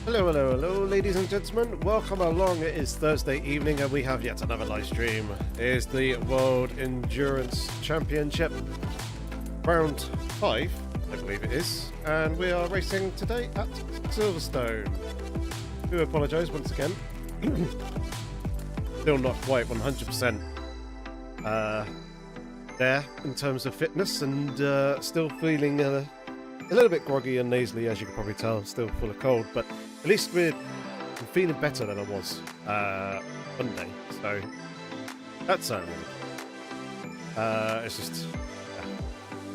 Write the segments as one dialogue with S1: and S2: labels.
S1: Hello, hello, hello, ladies and gentlemen. Welcome along. It is Thursday evening and we have yet another live stream. It is the World Endurance Championship, round 5, I believe it is, and we are racing today at Silverstone. I do apologise once again. Still not quite 100% there in terms of fitness, and still feeling a little bit groggy and nasally, as you can probably tell. Still full of cold, but at least I'm feeling better than I was Monday, so that's certainly it's just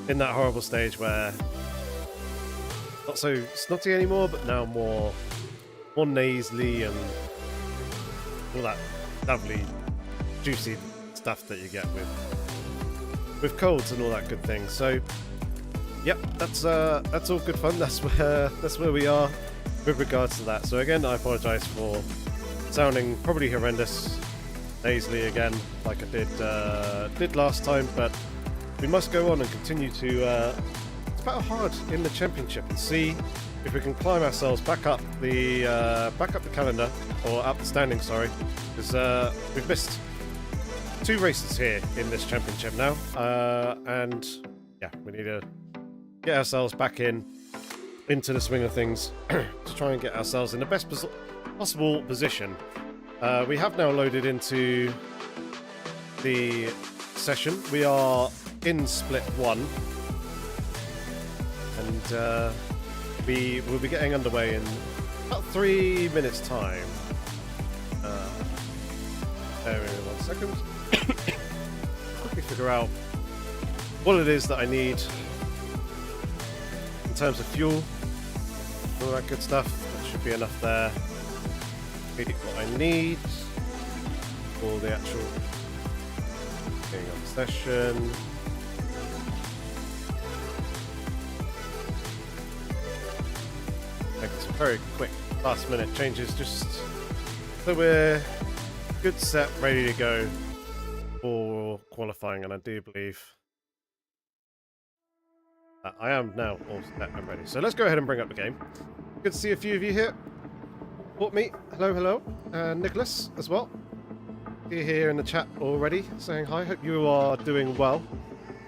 S1: in that horrible stage where not so snotty anymore, but now more nasally and all that lovely juicy stuff that you get with colds and all that good thing. So yep, that's all good fun. That's where we are with regards to that. So again, I apologise for sounding probably horrendous, nasally again, like I did last time. But we must go on and continue to battle hard in the championship and see if we can climb ourselves back up the calendar, or up the standings. Sorry, because we've missed 2 races here in this championship now, and yeah, we need to get ourselves back into the swing of things to try and get ourselves in the best possible position. We have now loaded into the session. We are in split 1, and we will be getting underway in about 3 minutes time. Bear with me 1 second. Quickly figure out what it is that I need in terms of fuel, all that good stuff. That should be enough there. Really what I need for the actual being on the session. Making some very quick last minute changes just so we're good, set, ready to go for qualifying, and I do believe I am now all set and ready. So let's go ahead and bring up the game. Good to see a few of you here. Bought me. Hello, hello. Nicholas as well. You're here in the chat already saying hi. Hope you are doing well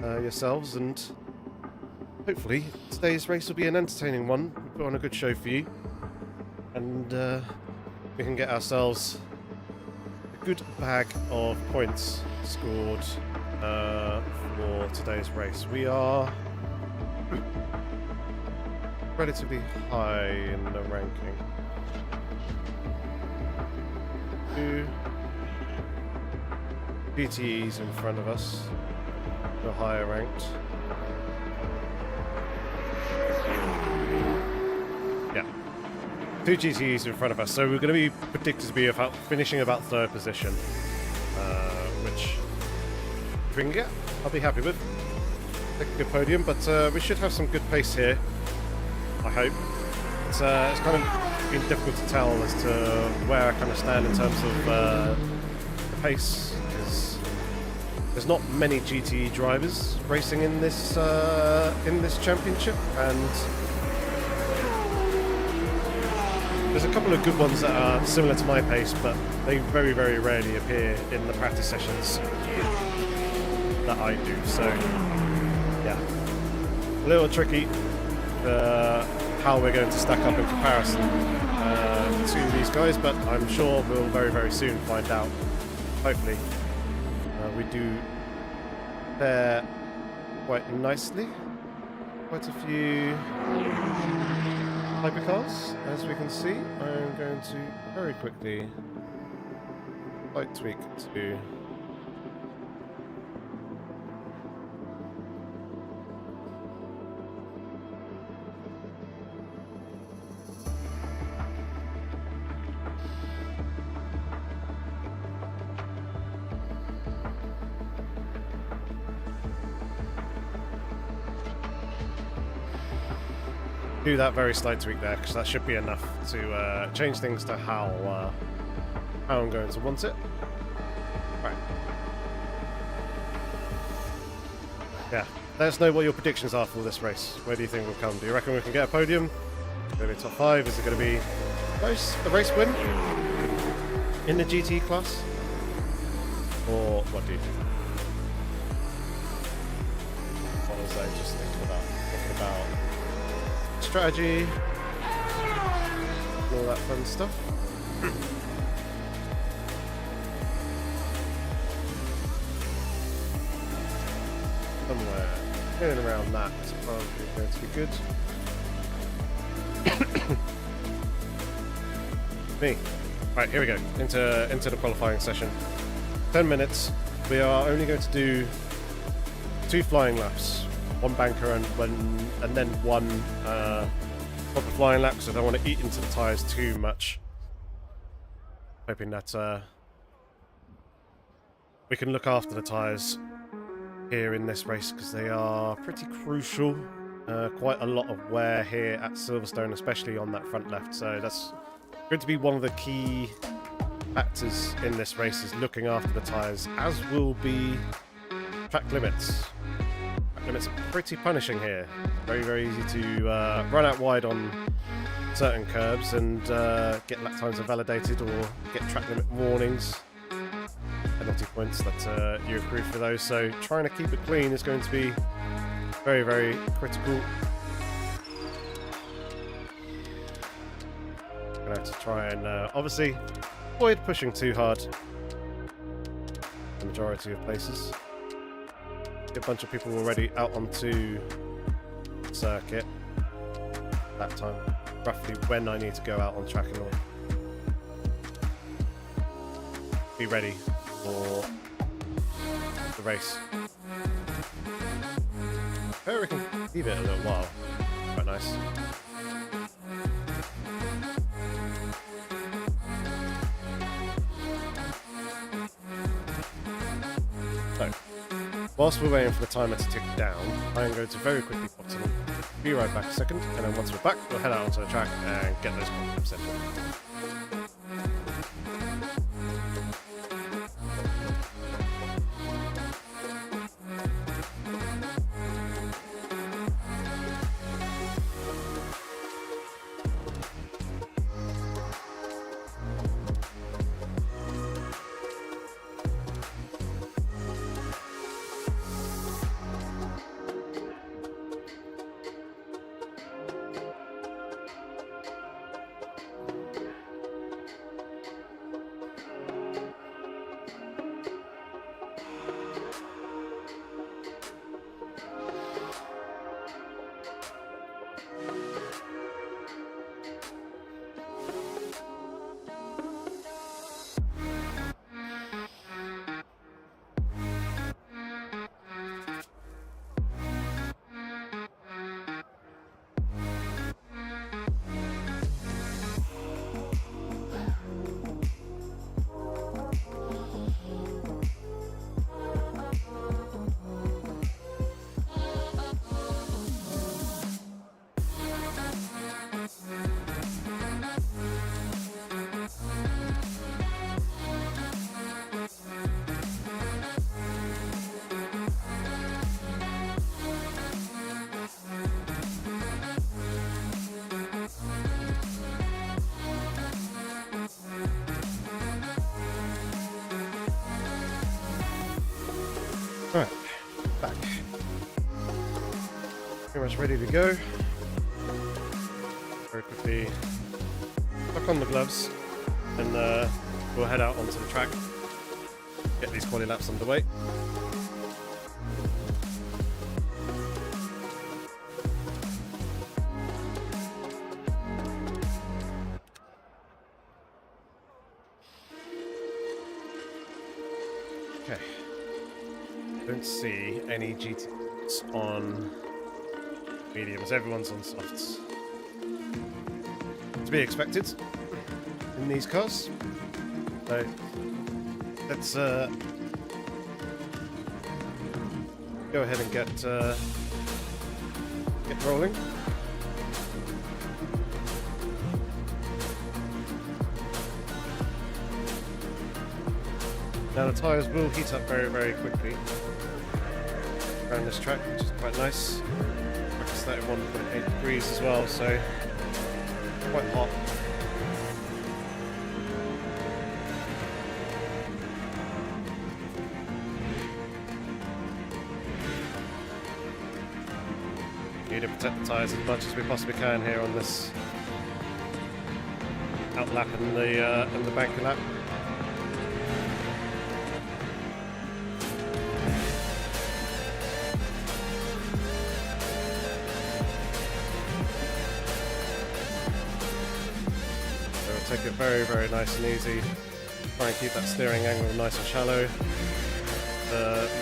S1: yourselves, and hopefully today's race will be an entertaining one. We put on a good show for you, and we can get ourselves a good bag of points scored for today's race. We are relatively high in the ranking. 2 GTEs in front of us. We're higher ranked. Yeah. 2 GTEs in front of us. So we're going to be predicted to be finishing about 3rd position. Which, if we can get, I'll be happy with. Take a good podium, but we should have some good pace here, I hope. It's kind of been difficult to tell as to where I kind of stand in terms of the pace, because there's not many GTE drivers racing in this championship, and there's a couple of good ones that are similar to my pace, but they very, very rarely appear in the practice sessions that I do. So yeah, a little tricky how we're going to stack up in comparison to these guys, but I'm sure we'll very, very soon find out. Hopefully we do fare quite nicely. Quite a few hypercars, as we can see. I'm going to very quickly slight tweak to do that very slight tweak there, because that should be enough to change things to how I'm going to want it. Right. Yeah, let us know what your predictions are for this race. Where do you think we'll come? Do you reckon we can get a podium? Is it going to be top 5? Is it going to be a race win in the GT class? Or what do you think? What was I just thinking about? Thinking about strategy, all that fun stuff. Somewhere in and around that is probably going to be good. Me. Right, here we go. Into the qualifying session. 10 minutes. We are only going to do 2 flying laps, 1 banker and then 1 proper flying lap, because I don't want to eat into the tyres too much. Hoping that we can look after the tyres here in this race, because they are pretty crucial. Quite a lot of wear here at Silverstone, especially on that front left, so that's going to be one of the key factors in this race, is looking after the tyres, as will be track limits. Track limits are pretty punishing here. Very, very easy to run out wide on certain curbs and get lap times invalidated or get track limit warnings. Penalty points that you accrue for those, so trying to keep it clean is going to be very, very critical. Gonna have to try and obviously avoid pushing too hard the majority of places. Get a bunch of people already out onto the circuit that time, roughly when I need to go out on track and all. Be ready for the race. I reckon leave it a little while. Quite nice. So, whilst we're waiting for the timer to tick down, I am going to very quickly pop to them. Be right back a second, and then once we're back, we'll head out onto the track and get those concepts in. Right, back. Pretty much ready to go. Very quickly lock on the gloves and we'll head out onto the track, get these quali laps underway. Okay. Don't see any GTs on mediums. Everyone's on softs. To be expected in these cars. So let's go ahead and get rolling. Now the tyres will heat up very, very quickly around this track, which is quite nice. It's 31.8 degrees as well, so quite hot. Need to protect the tyres as much as we possibly can here on this outlap and the banker lap. So we'll take it very, very nice and easy. Try and keep that steering angle nice and shallow.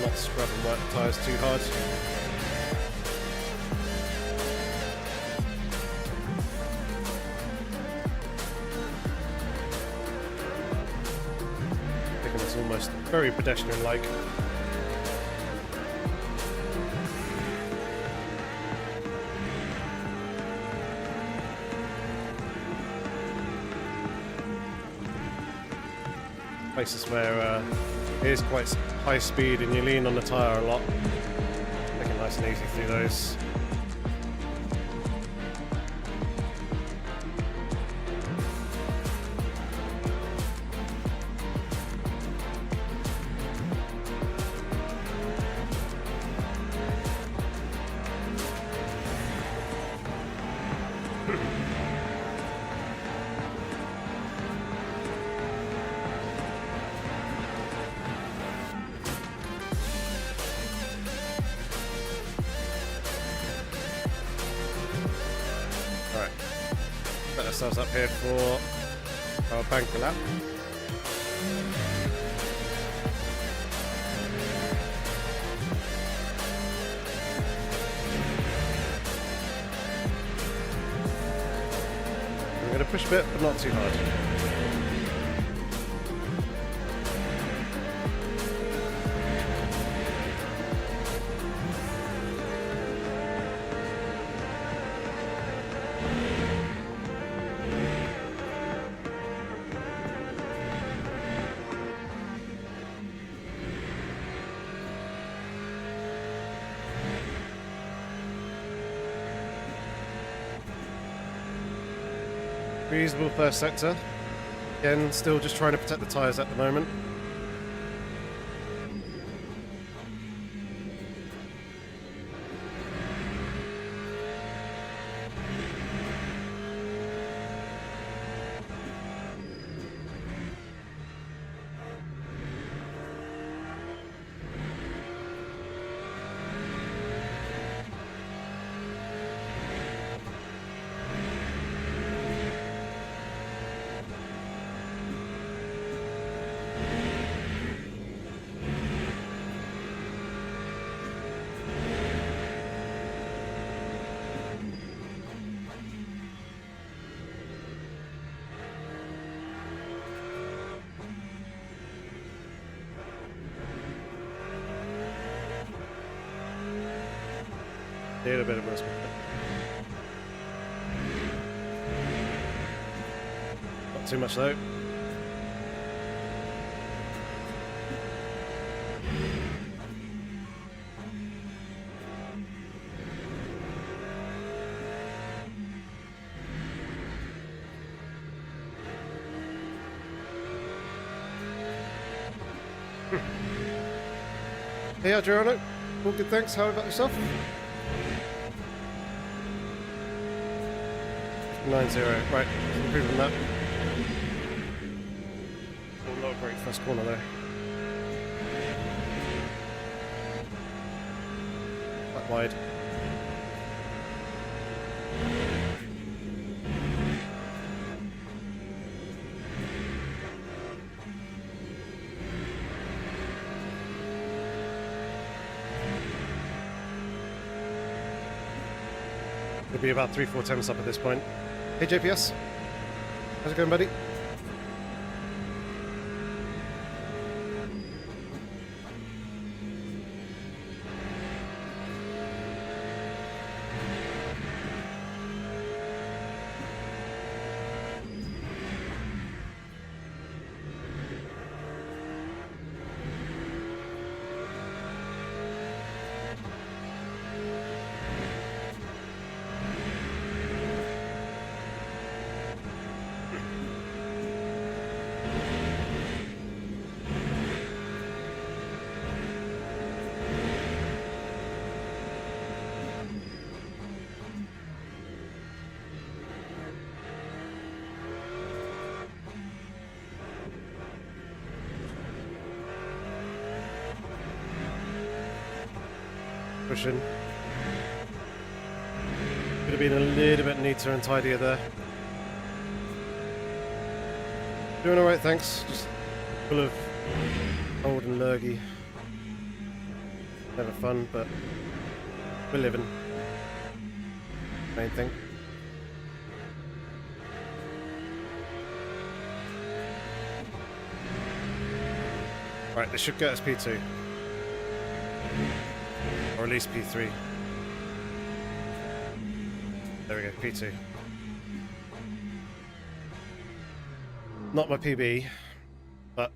S1: Not scrub and work the tyres too hard. It's almost very pedestrian-like. Places where it is quite high speed and you lean on the tyre a lot. Make it nice and easy through those. Set ourselves up here for our banker lap. We're going to push a bit, but not too hard. Reasonable first sector. Again, still just trying to protect the tyres at the moment. Need a bit of rest. Not too much though. Hey Adriano, all good thanks, how about yourself? 9-0, right, improving that. Oh, not a great first corner there. Quite wide. It'll be about 3-4 temps up at this point. Hey JPS, how's it going, buddy? position. Could have been a little bit neater and tidier there. Doing alright, thanks. Just full of cold and lurgy. Never fun, but we're living. Main thing. Right, this should get us P2. Or at least P3. There we go, P2. Not my PB, but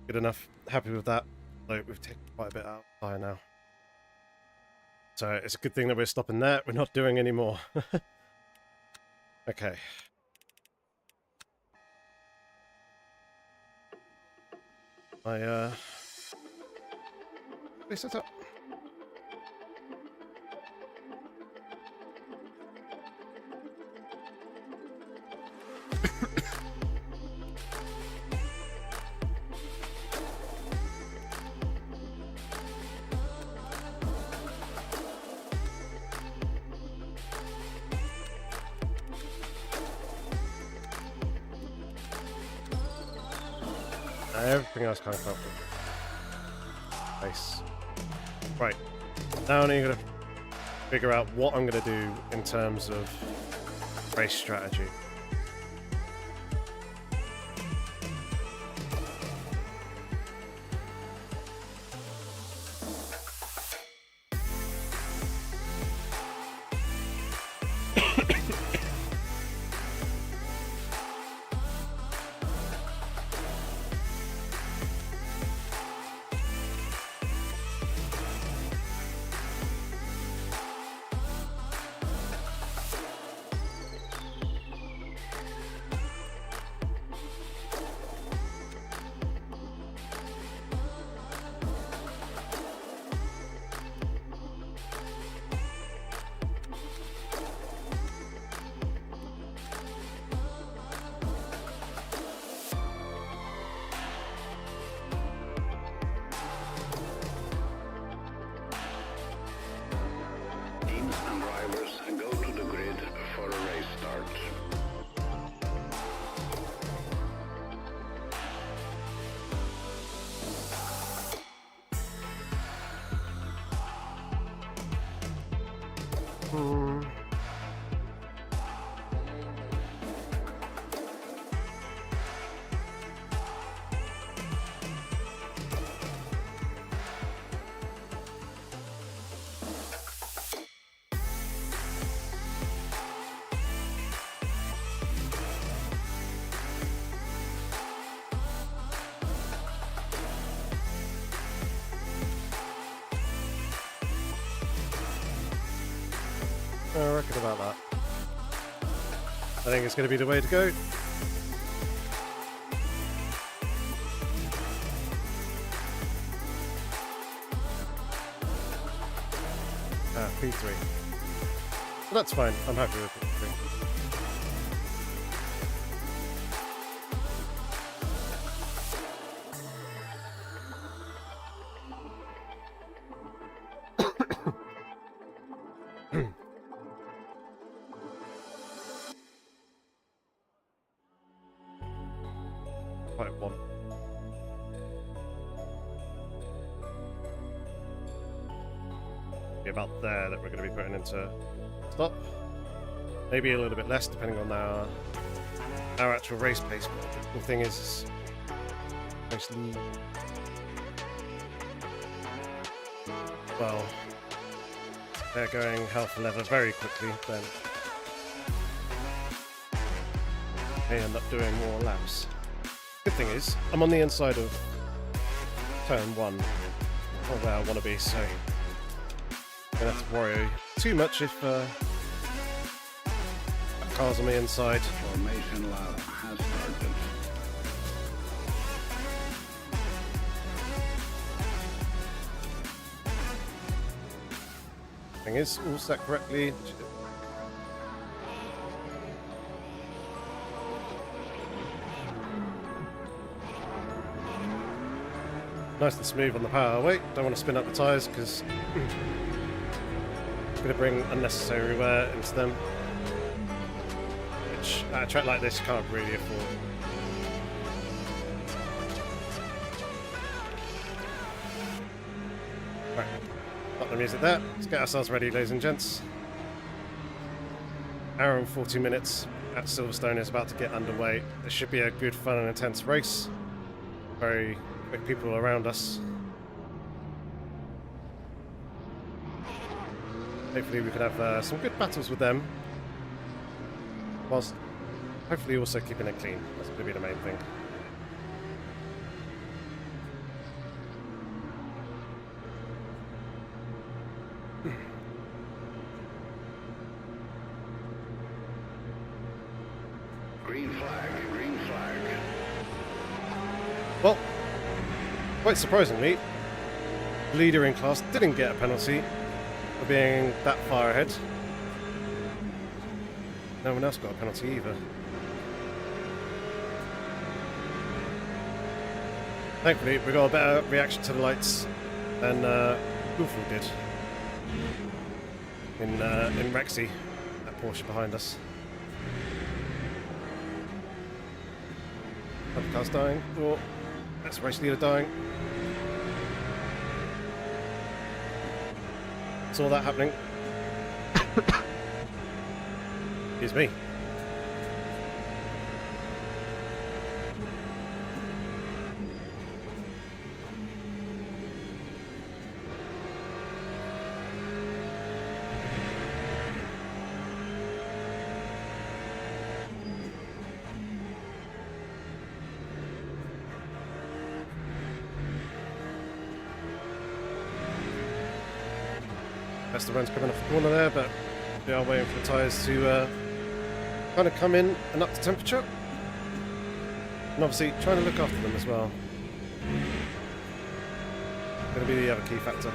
S1: good enough. Happy with that. Like, we've taken quite a bit out of fire now. So it's a good thing that we're stopping there. We're not doing any more. Okay. Please set up. Everything else kind of felt good. Nice. Right. Now I'm going to figure out what I'm going to do in terms of race strategy. I reckon about that. I think it's going to be the way to go. P3. Well, that's fine. I'm happy with P3. About there that we're going to be putting into stop. Maybe a little bit less depending on our actual race pace. But the thing is, mostly, well, they're going hell for leather very quickly, then they end up doing more laps. Good thing is, I'm on the inside of turn 1, or where I want to be, so I don't have to worry too much if that car's on the inside.
S2: Formation lap has started.
S1: Thing is, all set correctly. Nice and smooth on the power. Wait, don't want to spin up the tyres because it's going to bring unnecessary wear into them, which at a track like this you can't really afford. Right, got the music there. Let's get ourselves ready, ladies and gents. Hour and 40 minutes at Silverstone is about to get underway. It should be a good, fun and intense race. Very quick people around us. Hopefully we can have some good battles with them, whilst hopefully also keeping it clean. That's going to be the main thing.
S2: Green flag, green flag.
S1: Well, quite surprisingly, the leader in class didn't get a penalty for being that far ahead. No one else got a penalty either. Thankfully, we got a better reaction to the lights than Goofy did in Rexy, that Porsche behind us. Other car's dying. Oh, that's race leader dying. Saw that happening. Excuse me. Best of runs coming off the corner there, but we are waiting for the tyres to kind of come in and up to temperature. And obviously trying to look after them as well. Going to be the other key factor.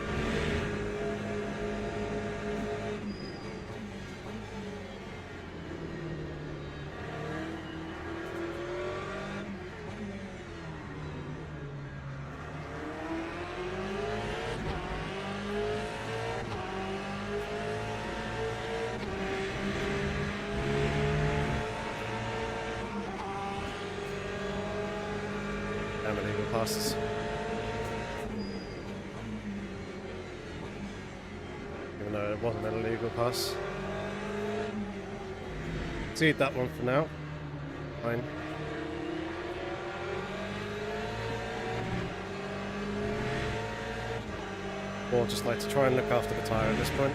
S1: Illegal passes. Even though it wasn't an illegal pass. Concede that one for now. Fine. Or just like to try and look after the tyre at this point.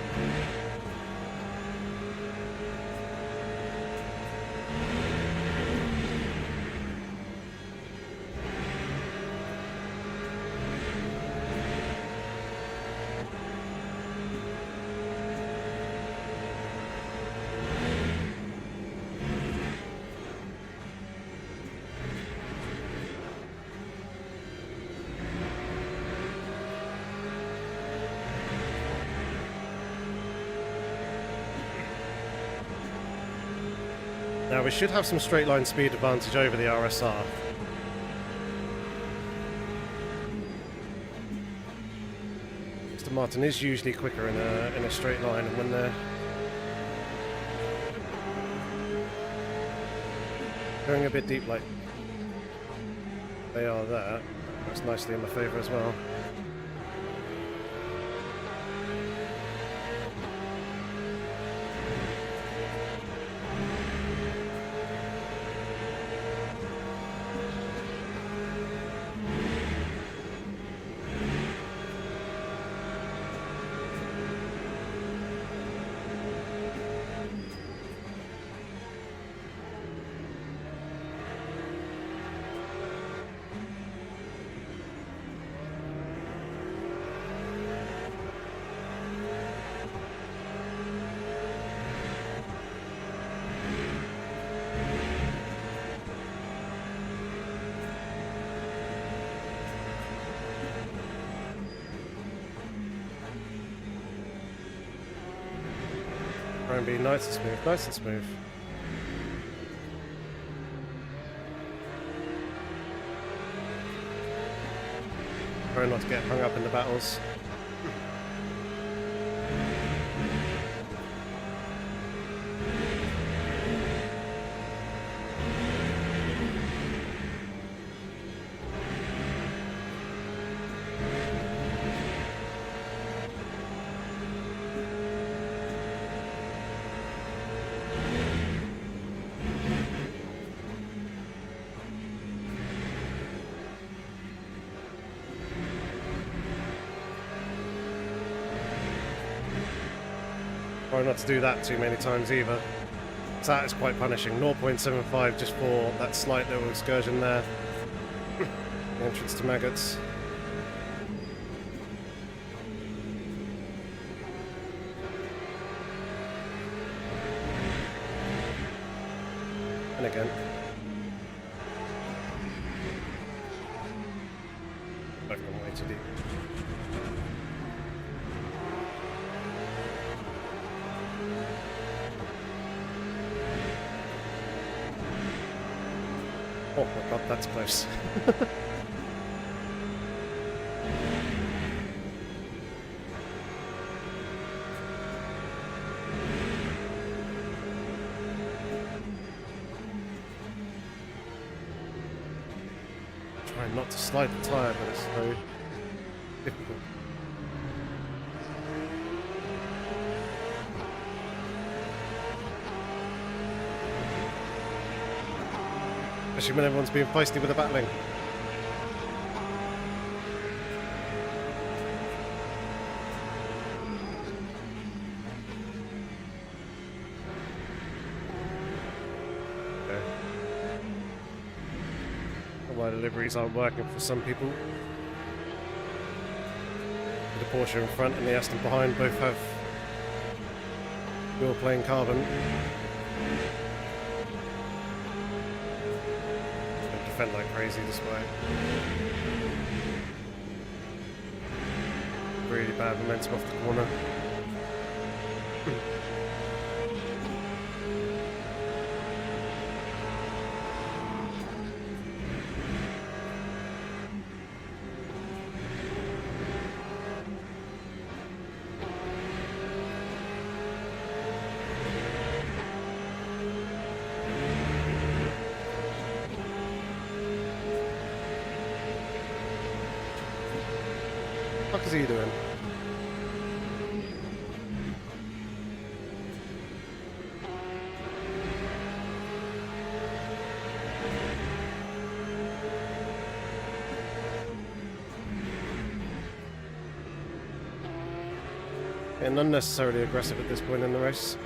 S1: Now we should have some straight line speed advantage over the RSR. Mr. Martin is usually quicker in a straight line, and when they're going a bit deep like they are there, that's nicely in my favour as well. Try and be nice and smooth, nice and smooth. trying not to get hung up in the battles. Try not to do that too many times either. So that is quite punishing. 0.75 just for that slight little excursion there. The entrance to maggots. And again. I've gone way too deep. Oh my god, that's close. Trying not to slide the tyre, but it's so difficult. Especially when everyone's being feisty with the battling. Okay. Why the liveries aren't working for some people. The Porsche in front and the Aston behind both have dual plane carbon. Defend like crazy this way. Really bad momentum off the corner. What the fuck is he doing? Getting unnecessarily aggressive at this point in the race.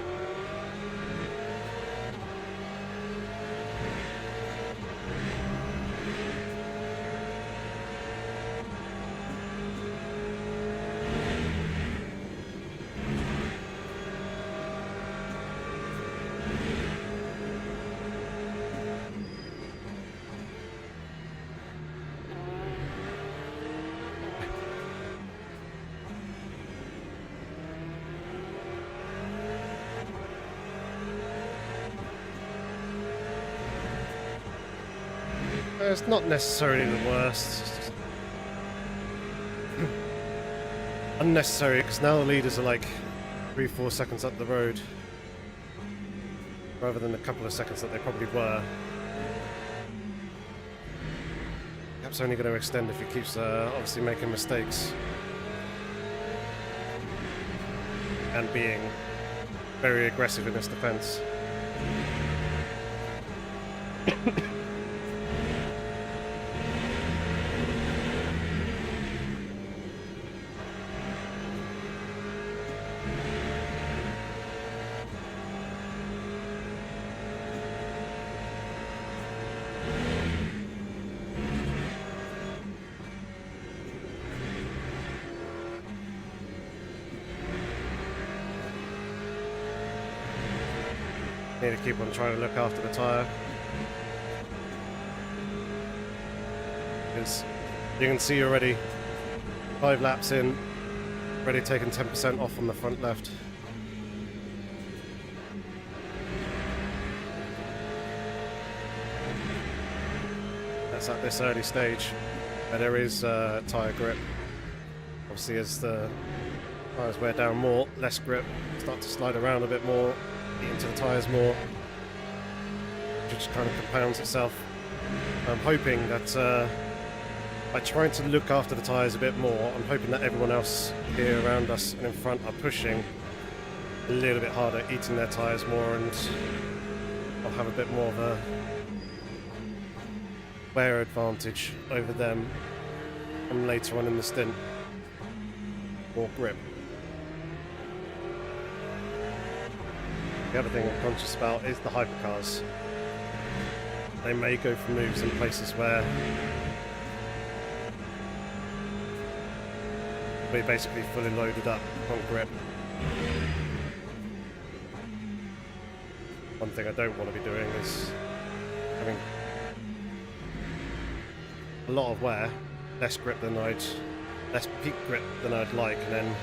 S1: It's not necessarily the worst. It's just unnecessary because now the leaders are like 3-4 seconds up the road rather than a couple of seconds that they probably were. Cap's only going to extend if he keeps obviously making mistakes and being very aggressive in his defense. Need to keep on trying to look after the tyre. Because you can see already 5 laps in, already taken 10% off on the front left. That's at this early stage. But there is tyre grip. Obviously, as the tyres wear down more, less grip, start to slide around a bit more, eat into the tyres more, which just kind of compounds itself. I'm hoping that by trying to look after the tyres a bit more, I'm hoping that everyone else here around us and in front are pushing a little bit harder, eating their tyres more, and I'll have a bit more of a wear advantage over them, and later on in the stint, more grip. The other thing I'm conscious about is the hypercars. They may go for moves in places where we're basically fully loaded up on grip. One thing I don't want to be doing is having a lot of wear, less peak grip than I'd like, and then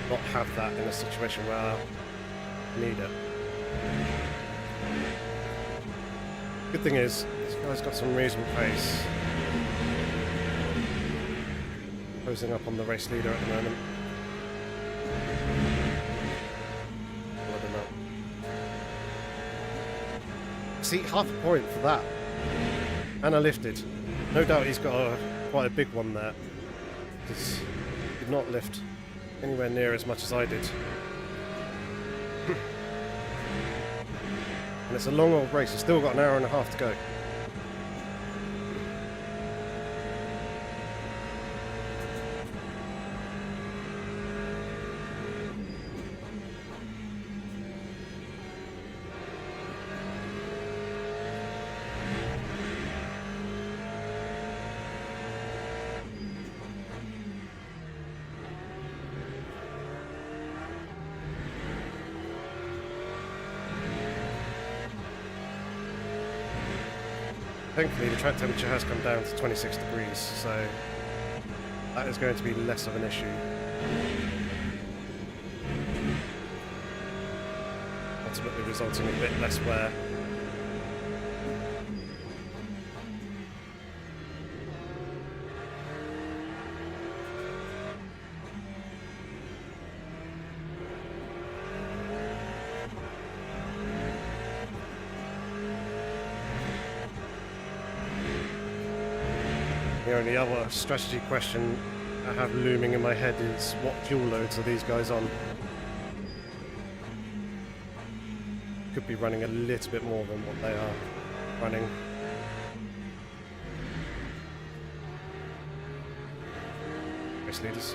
S1: not have that in a situation where I need it. Good thing is, this guy's got some reasonable pace. Closing up on the race leader at the moment. I don't know. See, half a point for that. And I lifted. No doubt he's got quite a big one there. Because he did not lift anywhere near as much as I did. And it's a long old race. He's still got an hour and a half to go. Thankfully, the track temperature has come down to 26 degrees, so that is going to be less of an issue. Ultimately resulting in a bit less wear. The only other strategy question I have looming in my head is what fuel loads are these guys on? Could be running a little bit more than what they are running. Race leaders.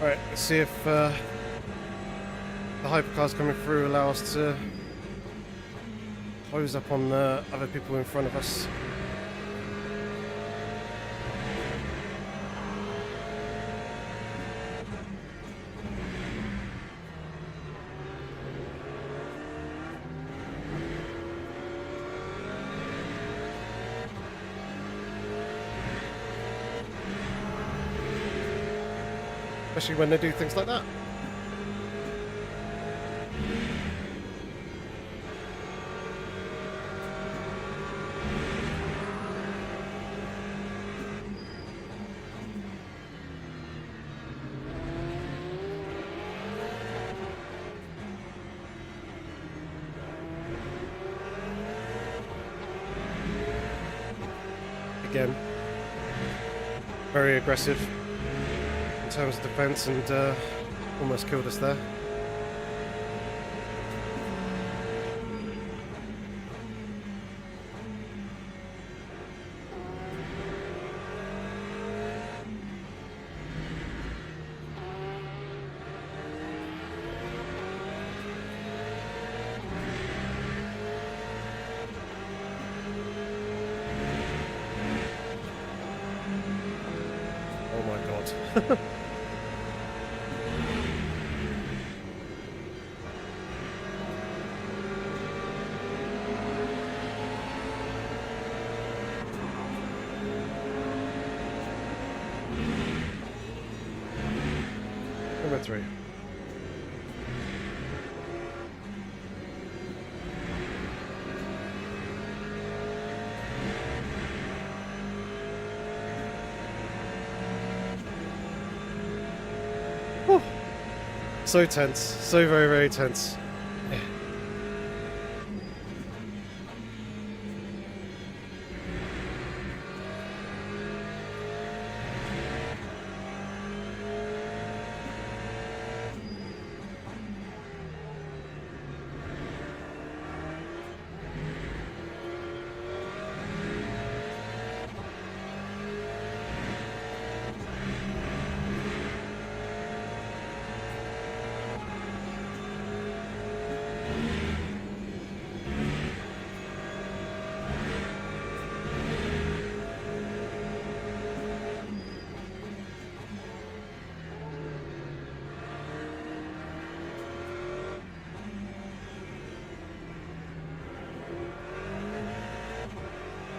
S1: Right, let's see if the hypercars coming through allow us to close up on other people in front of us. Especially when they do things like that. Again, very aggressive in terms of defense, and almost killed us there. Number 3. Whew. So tense. So very, very tense.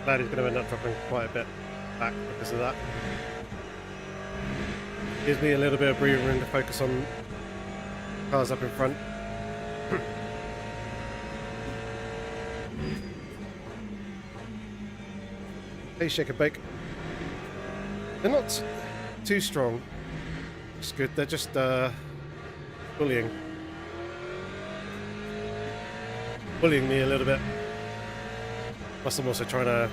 S1: Glad he's going to end up dropping quite a bit back because of that. Gives me a little bit of breathing room to focus on cars up in front. Hey, shake and bake. They're not too strong. It's good. They're just bullying me a little bit. Plus, I'm also trying to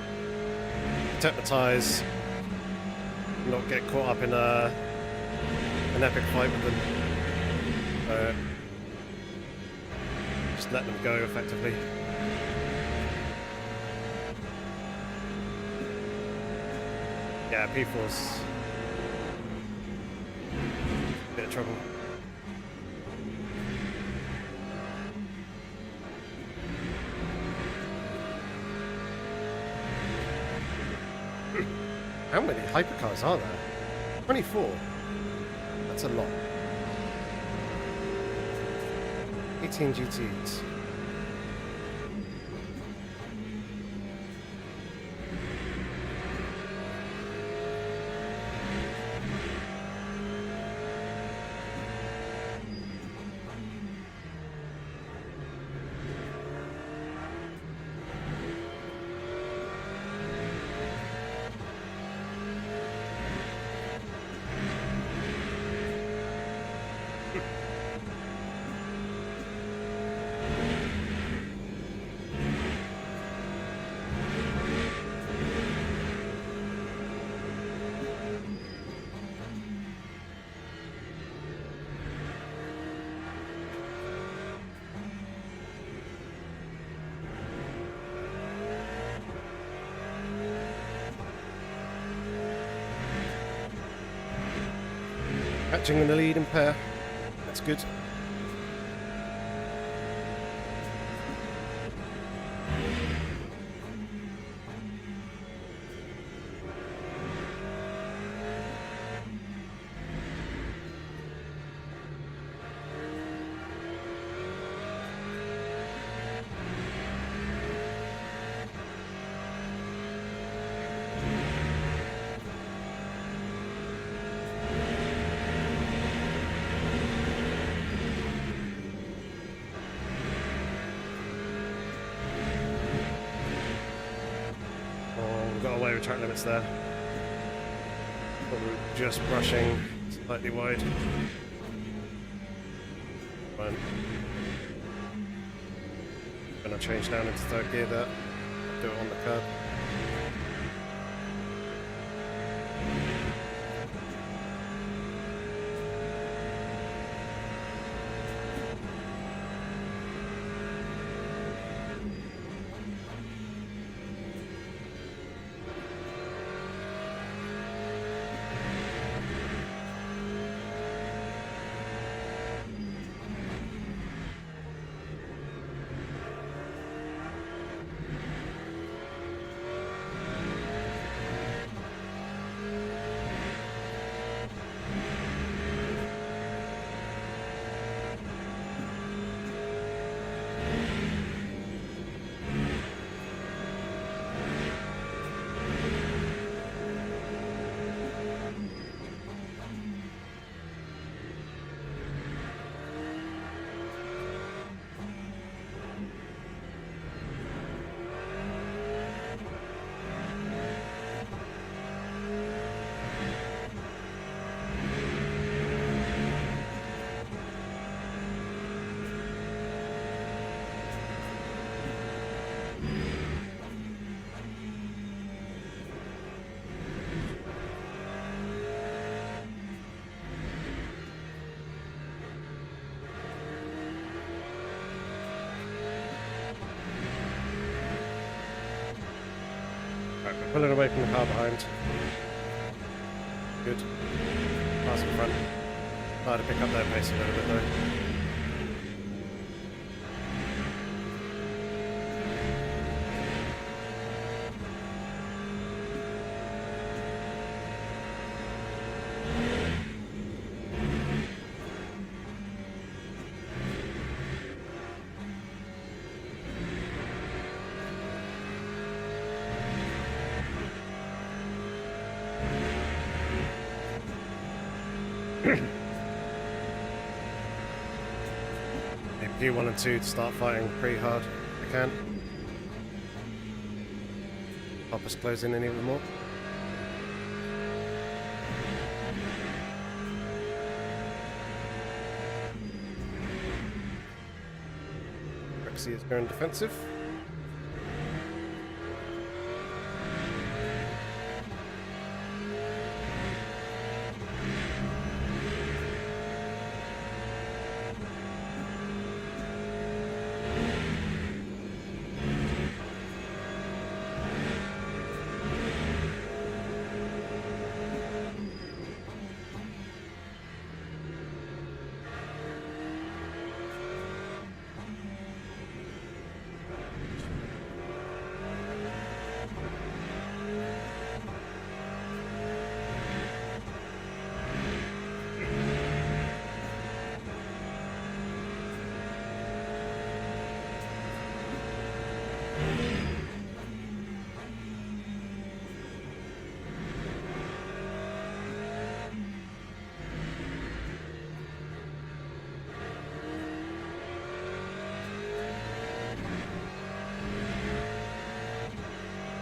S1: protect the tyres, not get caught up in an epic fight with them. Just let them go effectively. Yeah, P4's a bit of trouble. How many hypercars are there? 24. That's a lot. 18 GTEs. Catching in the lead in pair. That's good. Got away with track limits there. But we're just brushing slightly wide. Fine. Gonna change down into third gear there. Do it on the curb. Right, we're pulling away from the car behind. Good. Cars in front. Hard to pick up their pace a little bit though. P1 and 2 to start fighting pretty hard if I can. Help us close in any more. Rexy is going defensive.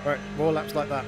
S1: Right, more laps like that.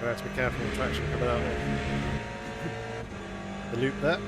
S1: We have to be careful of the traction coming out of the loop there.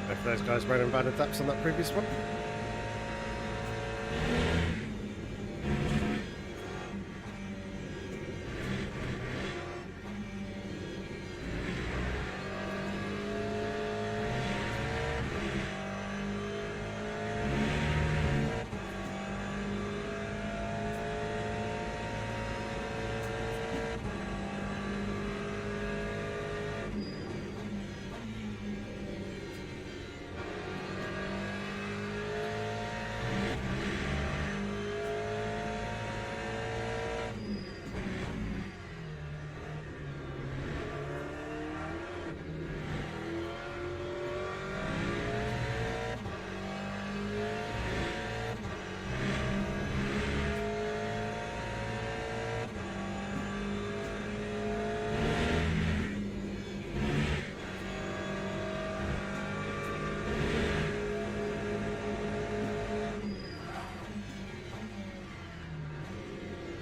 S1: Both those guys ran invalid laps on that previous one.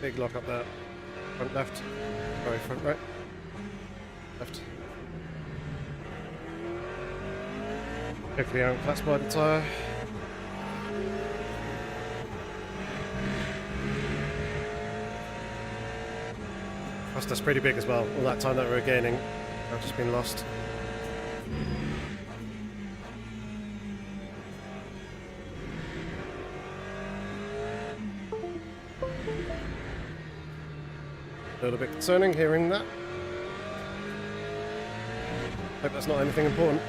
S1: Big lock up there. Front left. Sorry, front right. Left. Hopefully I haven't collapsed by the tyre. Plus that's pretty big as well. All that time that we were gaining, I've just been lost. A little bit concerning hearing that. Hope that's not anything important.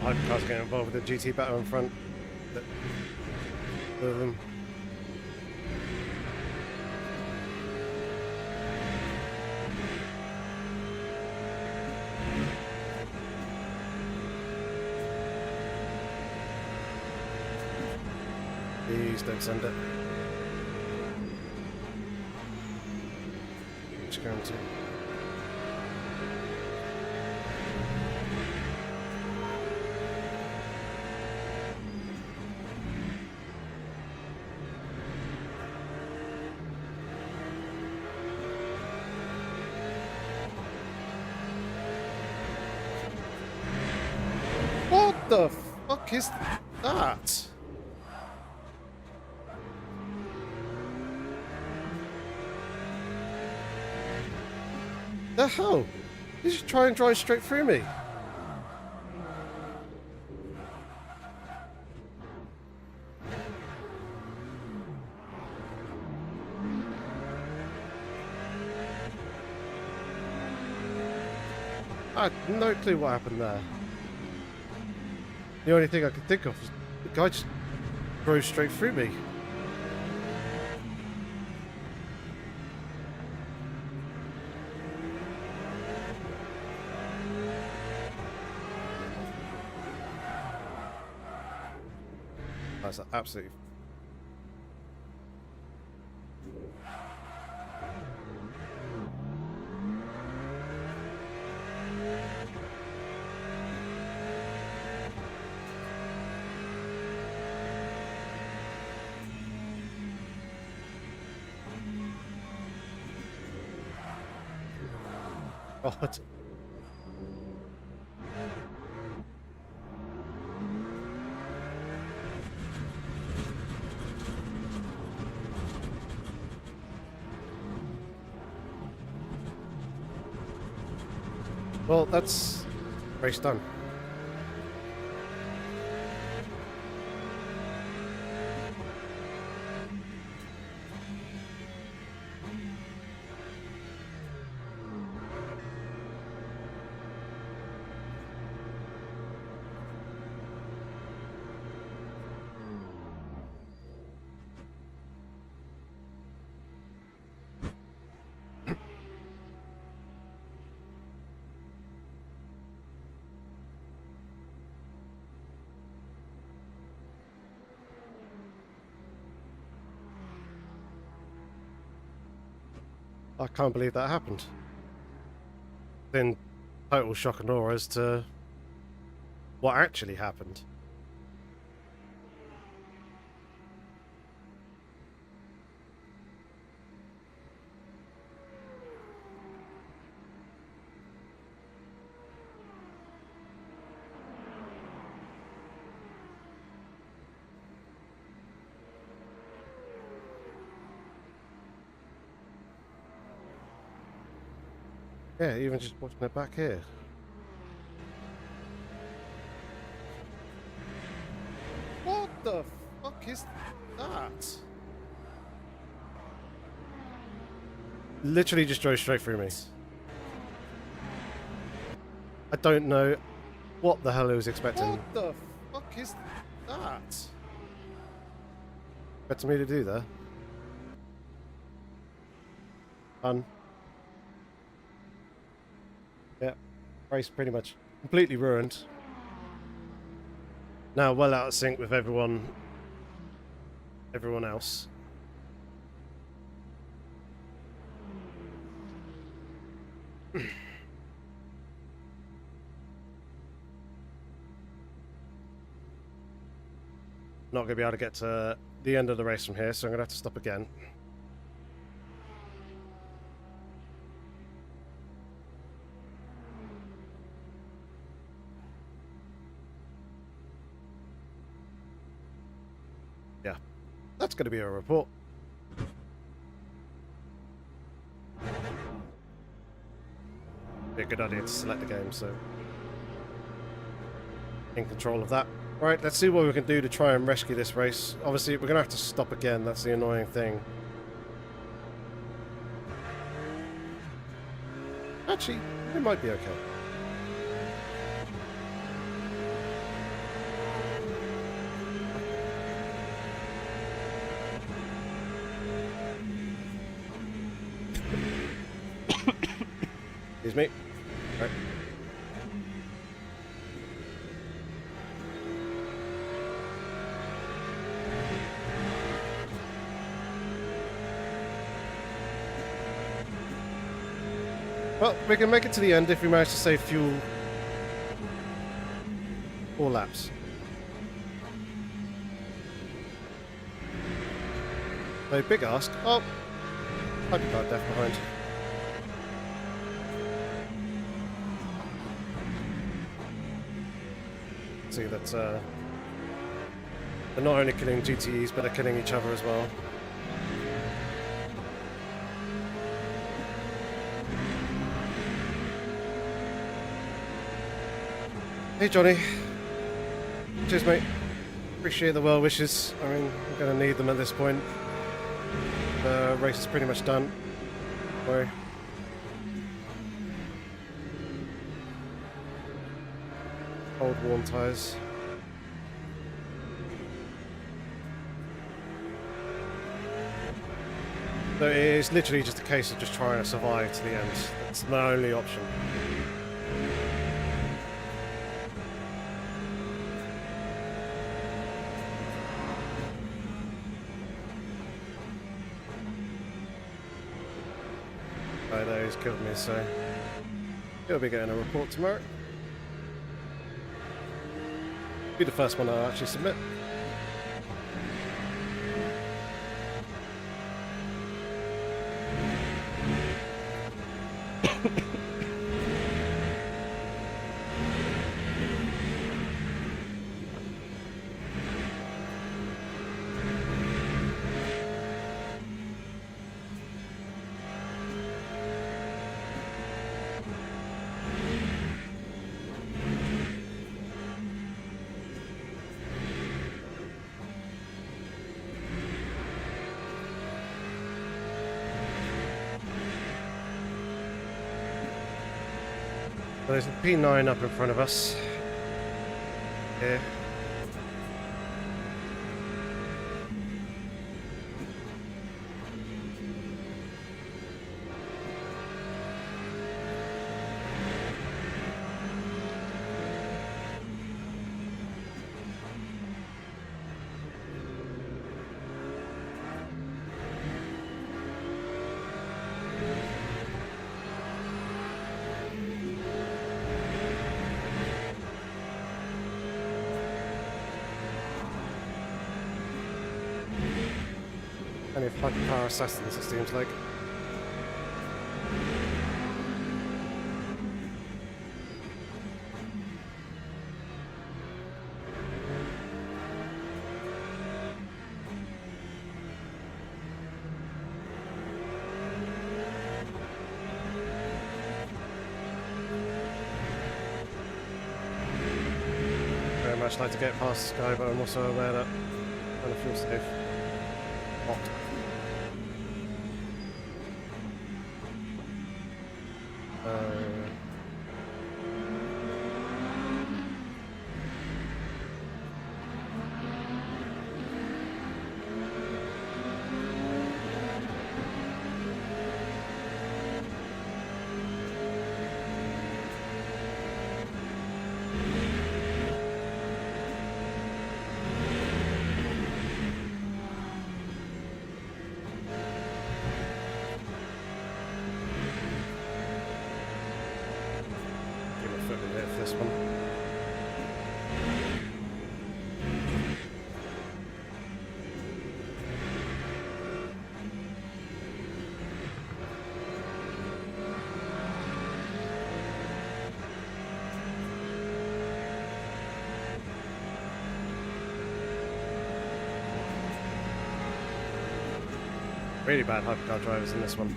S1: Hypercars getting involved with the GT battle in front. Of them. Please don't send it. Which going to? What the fuck is that? The hell? Did you just try and drive straight through me? I had no clue what happened there. The only thing I could think of was the guy just drove straight through me. That's absolutely. God. Well, that's race done. I can't believe that happened. Then total shock and awe as to what actually happened. Yeah, even just watching it back here. What the fuck is that? Literally just drove straight through me. I don't know what the hell he was expecting. What the fuck is that? Expecting me to do there. Fun. Yeah, race pretty much completely ruined. now well out of sync with everyone else. Not going to be able to get to the end of the race from here, so I'm going to have to stop again. Yeah, that's going to be a report. Be a good idea to select the game, so in control of that. Right, let's see what we can do to try and rescue this race. Obviously, we're going to have to stop again. That's the annoying thing. Actually, it might be okay. Excuse me. Right. Well, we can make it to the end if we manage to save fuel 4 laps. So, big ask. Oh, I'd be death behind. See that they're not only killing GTEs, but they're killing each other as well. Hey Johnny. Cheers mate. Appreciate the well wishes. I mean, I'm going to need them at this point. The race is pretty much done. Sorry. Old worn tyres. So it is literally just a case of just trying to survive to the end. That's my only option. Right there, he's killed me, so he'll be getting a report tomorrow. Be the first one I'll actually submit. There's a P9 up in front of us. Here. Plenty of fucking car assassins, it seems like. Very much like to get past this guy, but I'm also aware that I'm trying to feel safe. Hot. Really bad hypercar drivers in this one.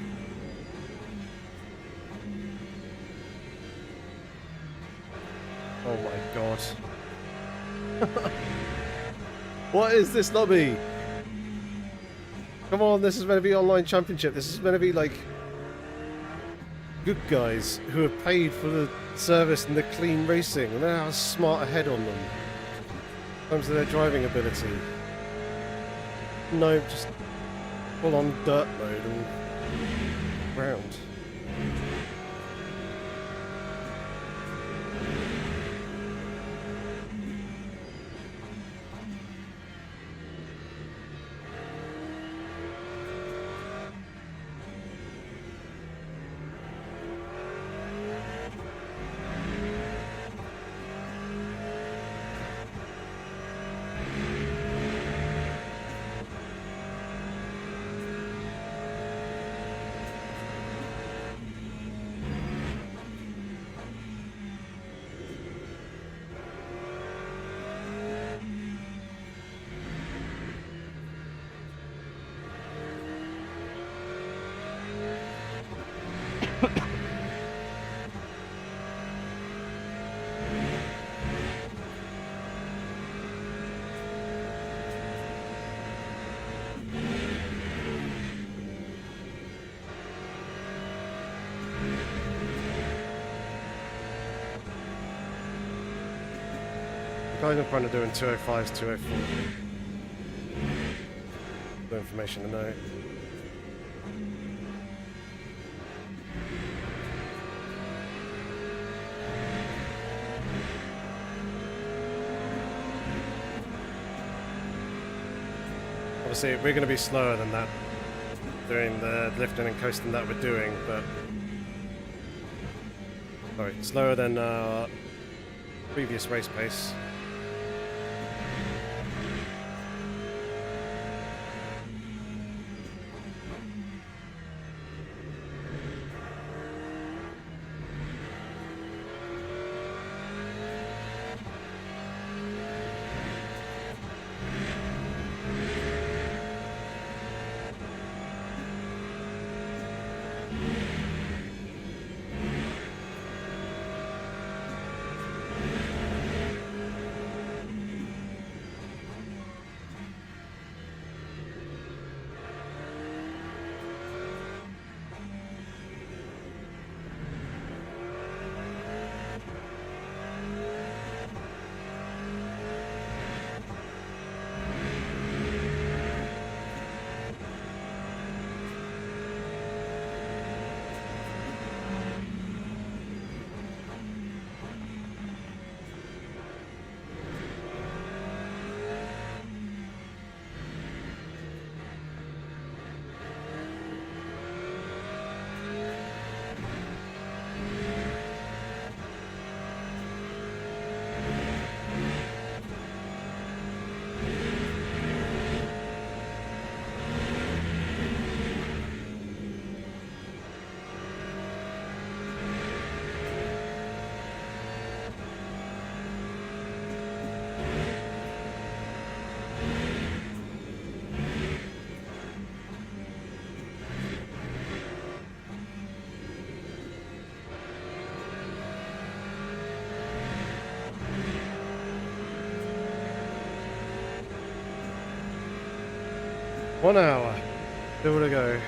S1: Oh my god. What is this lobby? Come on, this is meant to be online championship. This is meant to be like good guys who have paid for the service and the clean racing, and they have a smarter head on them in terms of their driving ability. No, just full on dirt mode and round. The guys in front are doing 205s, 204. No information to know. Obviously, we're going to be slower than that doing the lifting and coasting that we're doing, but sorry, slower than our previous race pace. One hour. Still to go.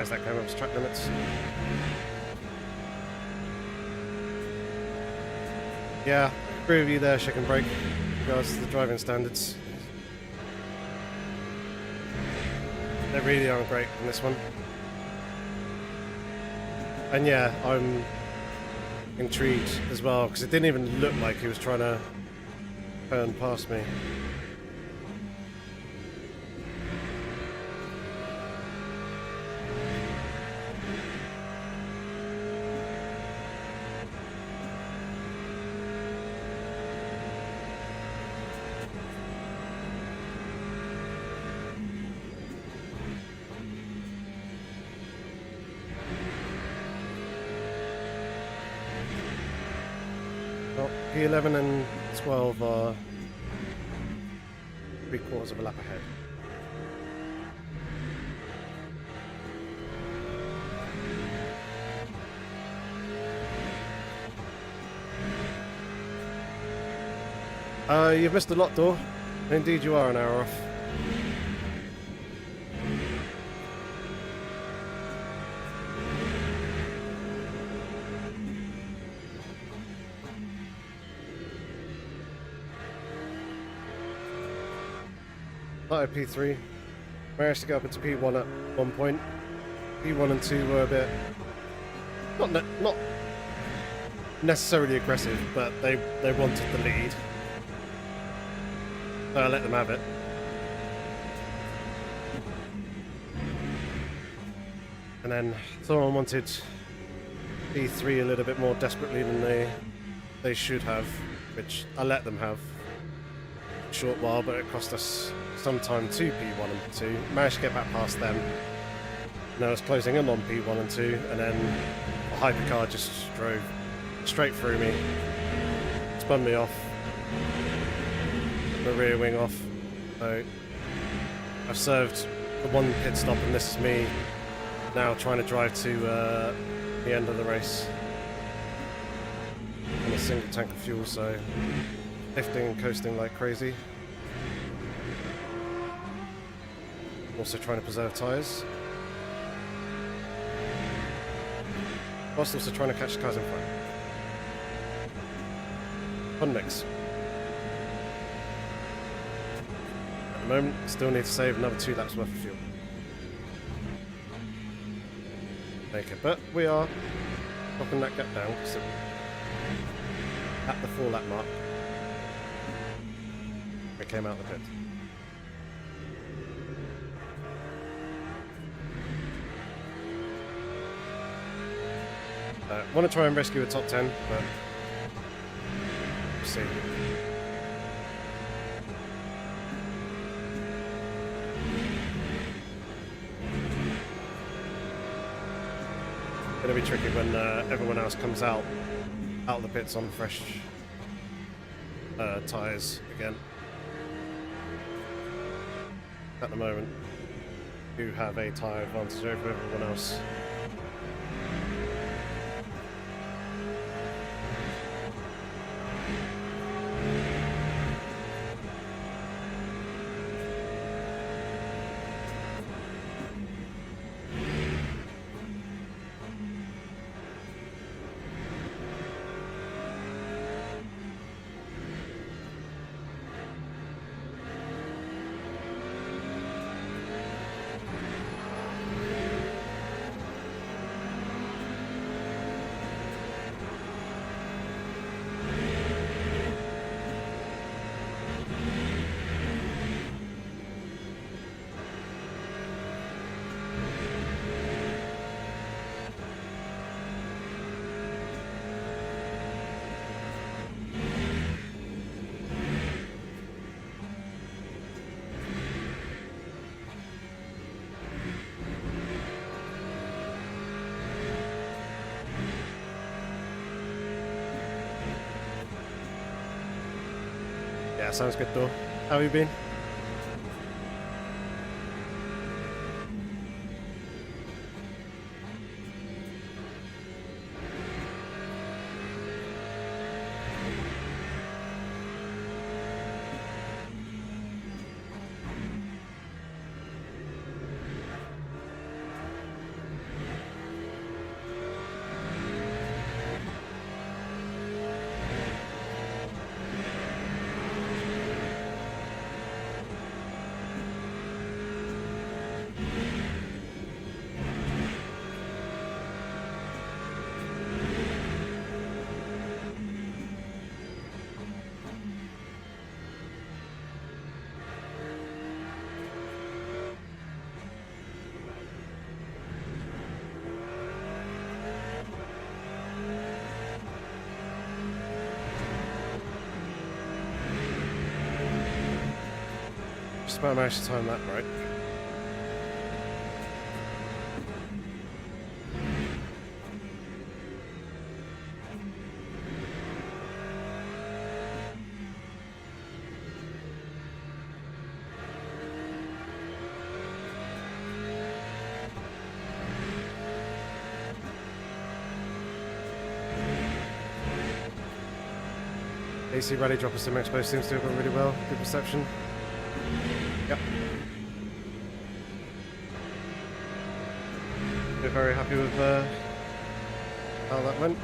S1: surprised that came up to track limits. Yeah, agree with you there, Chicken Break. In regards to the driving standards, they really aren't great in this one. And yeah, I'm intrigued as well because it didn't even look like he was trying to turn past me. Well, P11 and 12 are 3/4 of a lap ahead. You've missed a lot, Dor. Indeed, you are an hour off. Started P3, managed to get up into P1 at one point. P1 and 2 were a bit not necessarily aggressive, but they wanted the lead, so I let them have it. And then someone wanted P3 a little bit more desperately than they should have, which I let them have a short while, but it cost us some time to P1 and 2. Managed to get back past them. And I was closing in on P1 and 2, and then a hypercar just drove straight through me, spun me off, the rear wing off. So I've served the one pit stop, and this is me now trying to drive to the end of the race on a single tank of fuel, so lifting and coasting like crazy. Also trying to preserve tyres, whilst also trying to catch the cars in front. Fun mix. At the moment, still need to save another 2 laps worth of fuel. Make it, but we are dropping that gap down so at the 4 lap mark. We came out of the pit. Want to try and rescue a top 10, but we'll see. Gonna be tricky when everyone else comes out of the pits on fresh tyres again. At the moment, we do have a tyre advantage over everyone else. Yeah, sounds good though. How have you been? Just about managed to time that right. AC Rally Dropper Sim Expo seems to have gone really well. Good reception. Yep. We're very happy with how that went.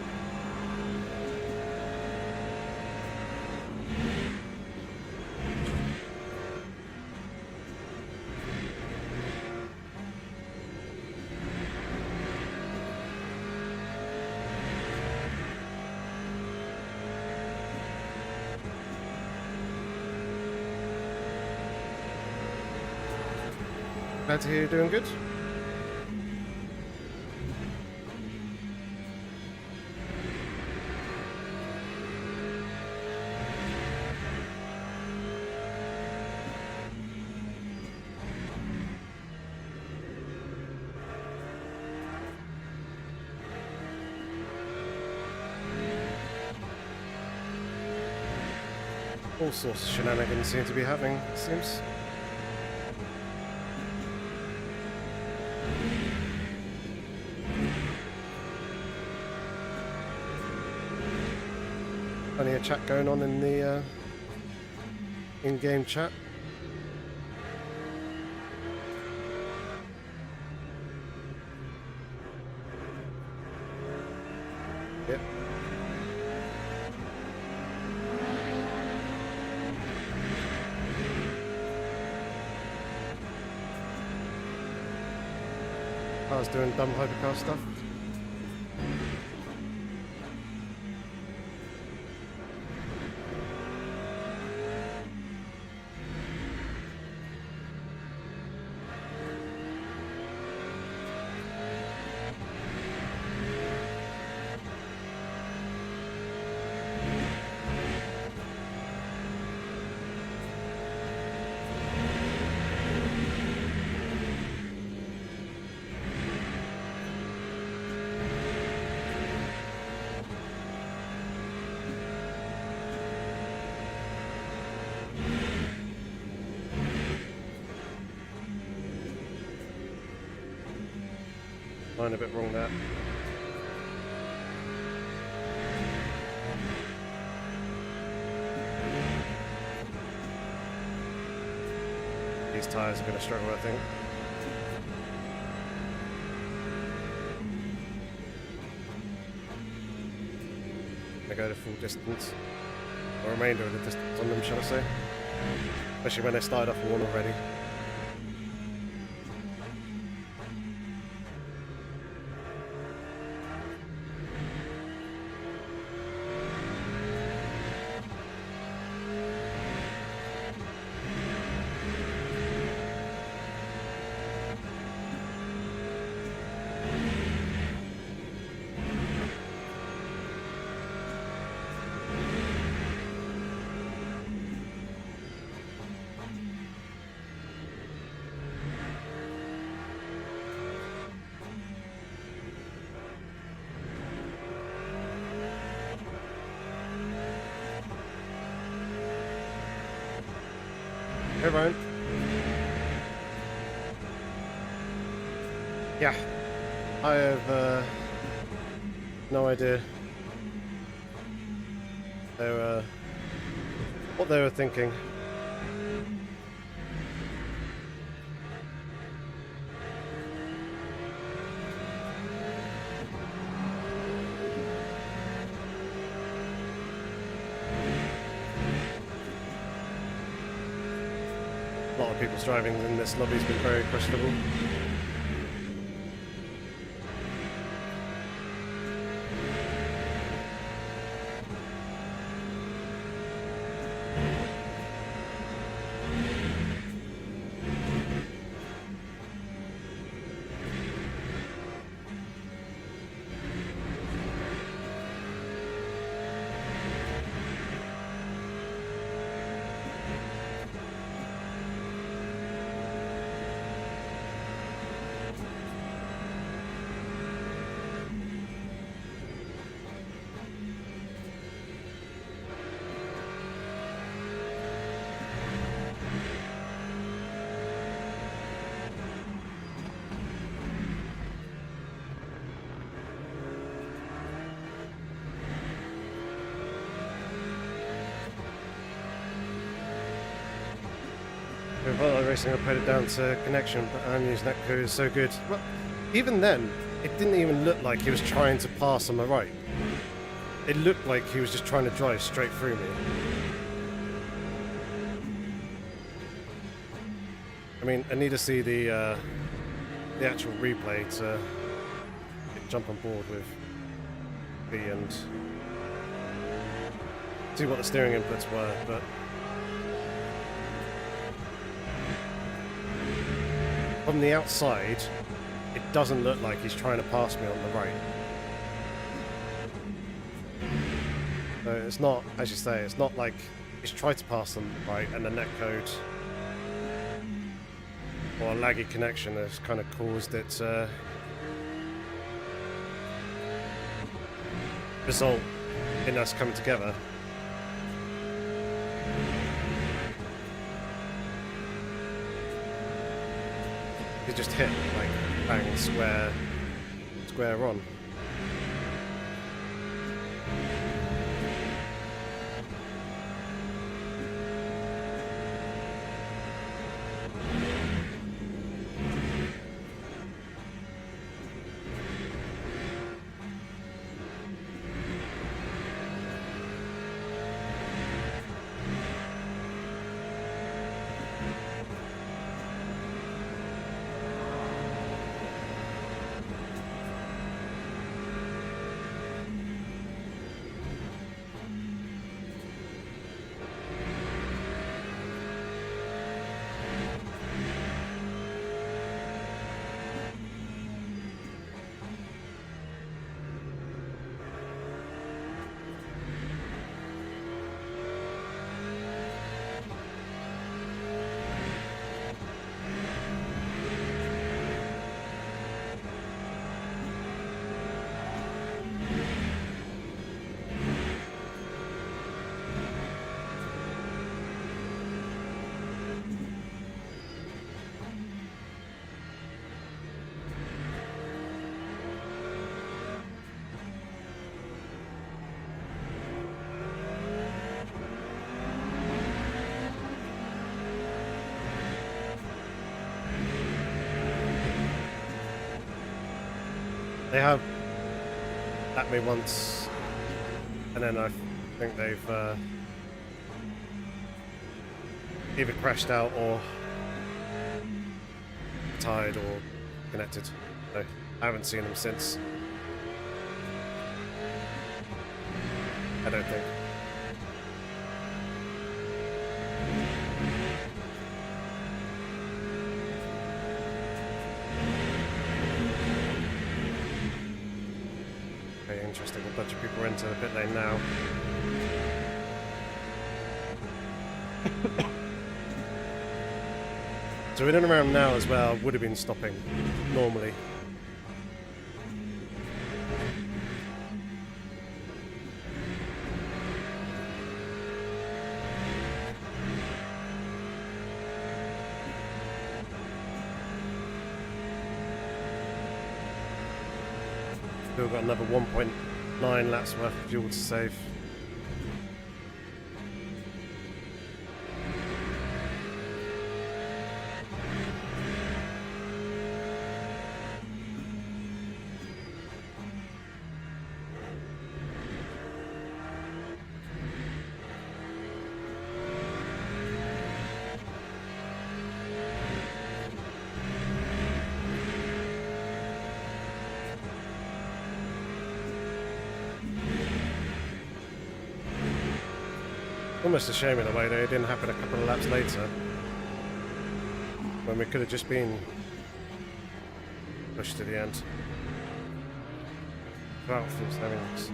S1: Glad to hear you're doing good. All sorts of shenanigans seem to be happening, it seems. Plenty of chat going on in the in-game chat. Yep. I was doing dumb hypercar stuff. Line a bit wrong there. These tyres are going to struggle, I think. They go the full distance, or remainder of the distance on them, shall I say? Especially when they started off one already. Hey Ryan. Yeah, I have no idea what they were thinking. A lot of people's driving in this lobby has been very questionable. With Volvo Racing, I put it down to connection, but Andy's netcode is so good. Well, even then, it didn't even look like he was trying to pass on the right. It looked like he was just trying to drive straight through me. I mean, I need to see the actual replay to jump on board with B and see what the steering inputs were, but from the outside, it doesn't look like he's trying to pass me on the right. So it's not, as you say, it's not like he's tried to pass on the right and the netcode or a laggy connection has kind of caused it to result in us coming together. He just hit like bang square on. They have at me once, and then I think they've either crashed out or tied or connected. So I haven't seen them since. I don't think. Interesting, a bunch of people are into the pit lane now. So in and around now as well would have been stopping normally. Still got another 1.9 laps worth of fuel to save. Almost a shame in a way that it didn't happen a couple of laps later, when we could have just been pushed to the end. 12 from Stemmings.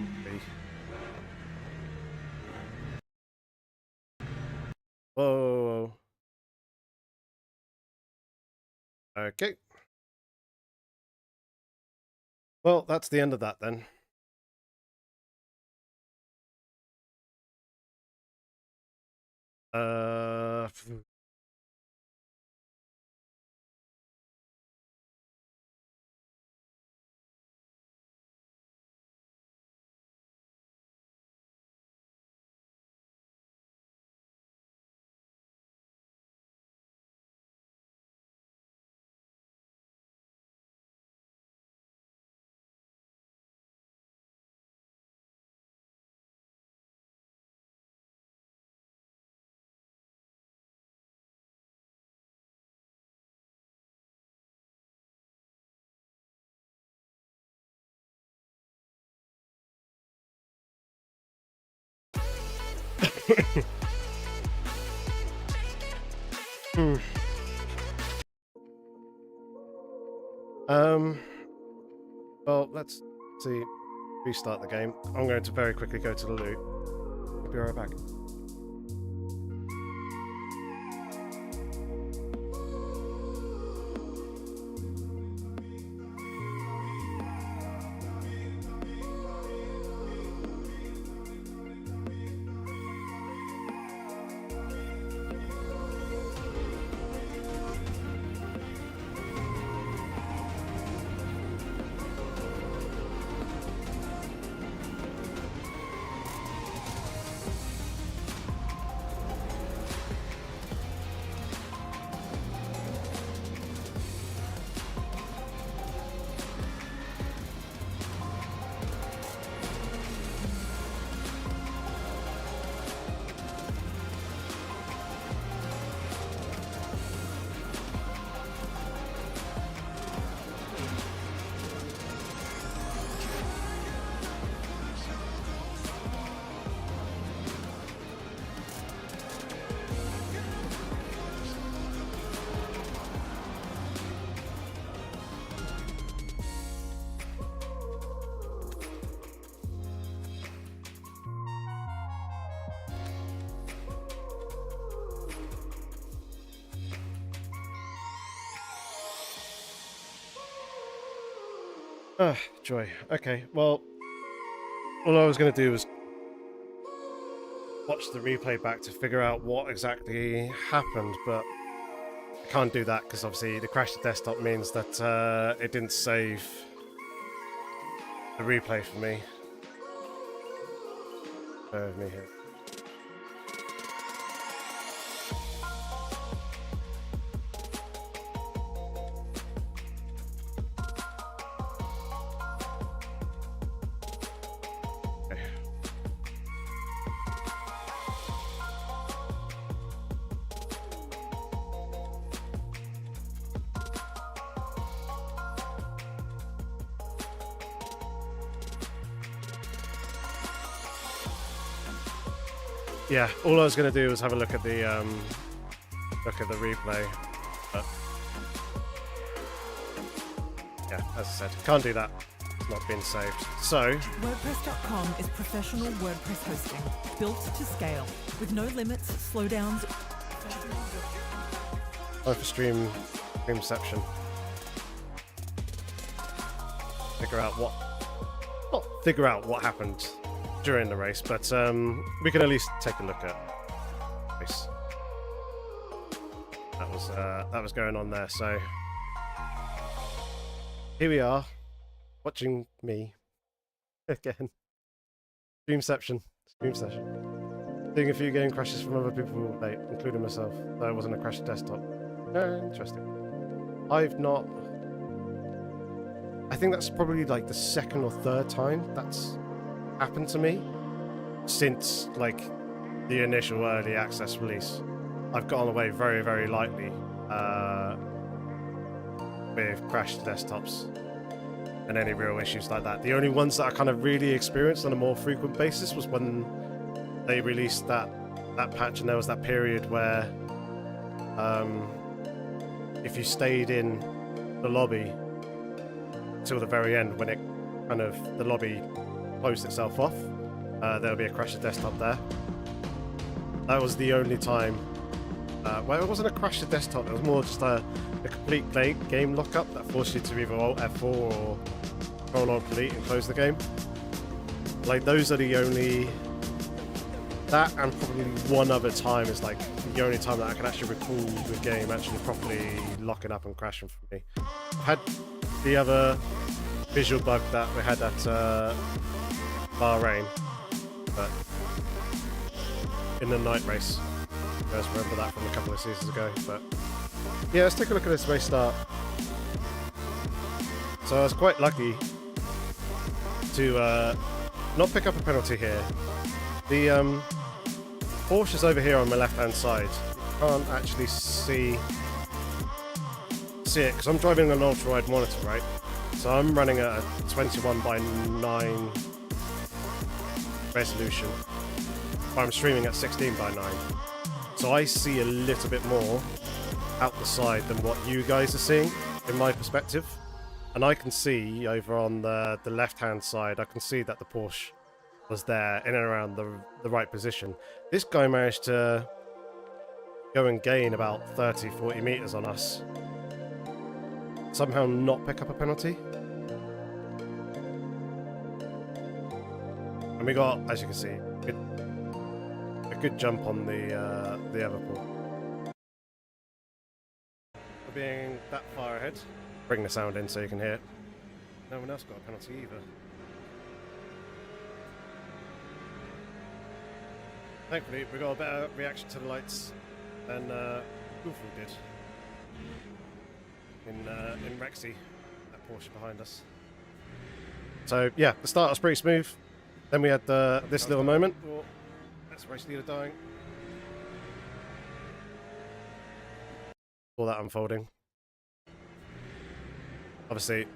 S1: Whoa. Okay. Well, that's the end of that then. Well, let's see. Restart the game. I'm going to very quickly go to the loot. I'll be right back. Ah, joy. Okay, well, all I was going to do was watch the replay back to figure out what exactly happened, but I can't do that because obviously the crash to desktop means that it didn't save the replay for me. Bear with me here. Yeah, all I was going to do was have a look at the replay, but yeah, as I said, can't do that. It's not been saved. So
S3: WordPress.com is professional WordPress hosting, built to scale, with no limits, slowdowns.
S1: time for streamception. Figure out what happened during the race, but we can at least take a look at the race that was going on there. So here we are, watching me again. Streamception, stream session. Seeing a few game crashes from other people late, including myself. Though it wasn't a crash desktop. Interesting. I think that's probably like the second or third time that's happened to me since like the initial early access release. I've gone away very, very lightly with crashed desktops and any real issues like that. The only ones that I kind of really experienced on a more frequent basis was when they released that patch, and there was that period where if you stayed in the lobby till the very end, when it kind of the lobby closed itself off, there'll be a crash of desktop there. That was the only time. Well, it wasn't a crash of desktop, it was more just a complete game lockup that forced you to either Alt F4 or Control Alt Delete and close the game. Like, those are the only... That and probably one other time is like the only time that I can actually recall the game actually properly locking up and crashing for me. I've had the other visual bug that we had at Bahrain, but in the night race. You guys remember that from a couple of seasons ago. But yeah, let's take a look at this race start. So I was quite lucky to not pick up a penalty here. The Porsche is over here on my left-hand side. You can't actually see it because I'm driving an ultra-wide monitor, right? So I'm running at a 21:9 resolution. I'm streaming at 16:9, so I see a little bit more out the side than what you guys are seeing in my perspective. And I can see over on the left-hand side, I can see that the Porsche was there in and around the right position. This guy managed to go and gain about 30-40 meters on us. Somehow not pick up a penalty. And we got, as you can see, a good jump on the Everpool. For being that far ahead. Bring the sound in so you can hear it. No one else got a penalty either. Thankfully, we got a better reaction to the lights than Goofy did in Rexy, that Porsche behind us. So yeah, the start was pretty smooth. Then we had this little moment. Oh, that's race leader dying. All that unfolding. Obviously,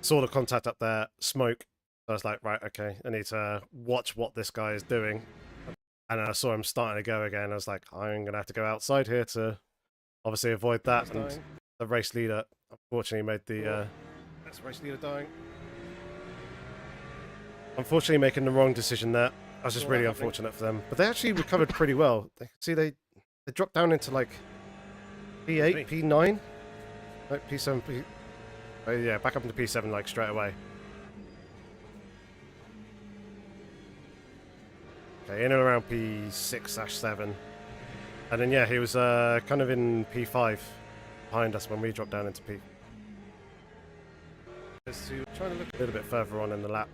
S1: saw the contact up there, smoke. I was like, right, okay, I need to watch what this guy is doing. And I saw him starting to go again. I was like, I'm going to have to go outside here to obviously avoid that. And the race leader, unfortunately, made the... That's race leader dying. Unfortunately, making the wrong decision there. I was just really unfortunate for them. But they actually recovered pretty well. See, they dropped down into like P8, P9, like P7, P... yeah, back up into P7 like straight away. Okay, in and around P6/7. And then yeah, he was kind of in P5 behind us when we dropped down into P. Just trying to look a little bit further on in the lap.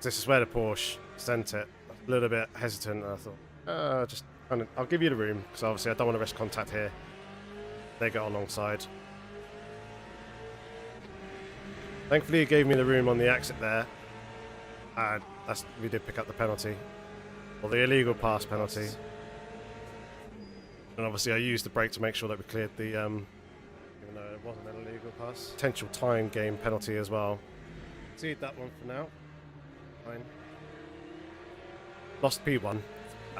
S1: This is where the Porsche sent it. A little bit hesitant, and I thought, just kind of, I'll give you the room, because obviously I don't want to risk contact here. They got alongside. Thankfully, he gave me the room on the exit there. We did pick up the penalty, or the illegal pass penalty. And obviously, I used the brake to make sure that we cleared the, even though it wasn't an illegal pass, potential time game penalty as well. Concede that one for now. Fine. Lost P1,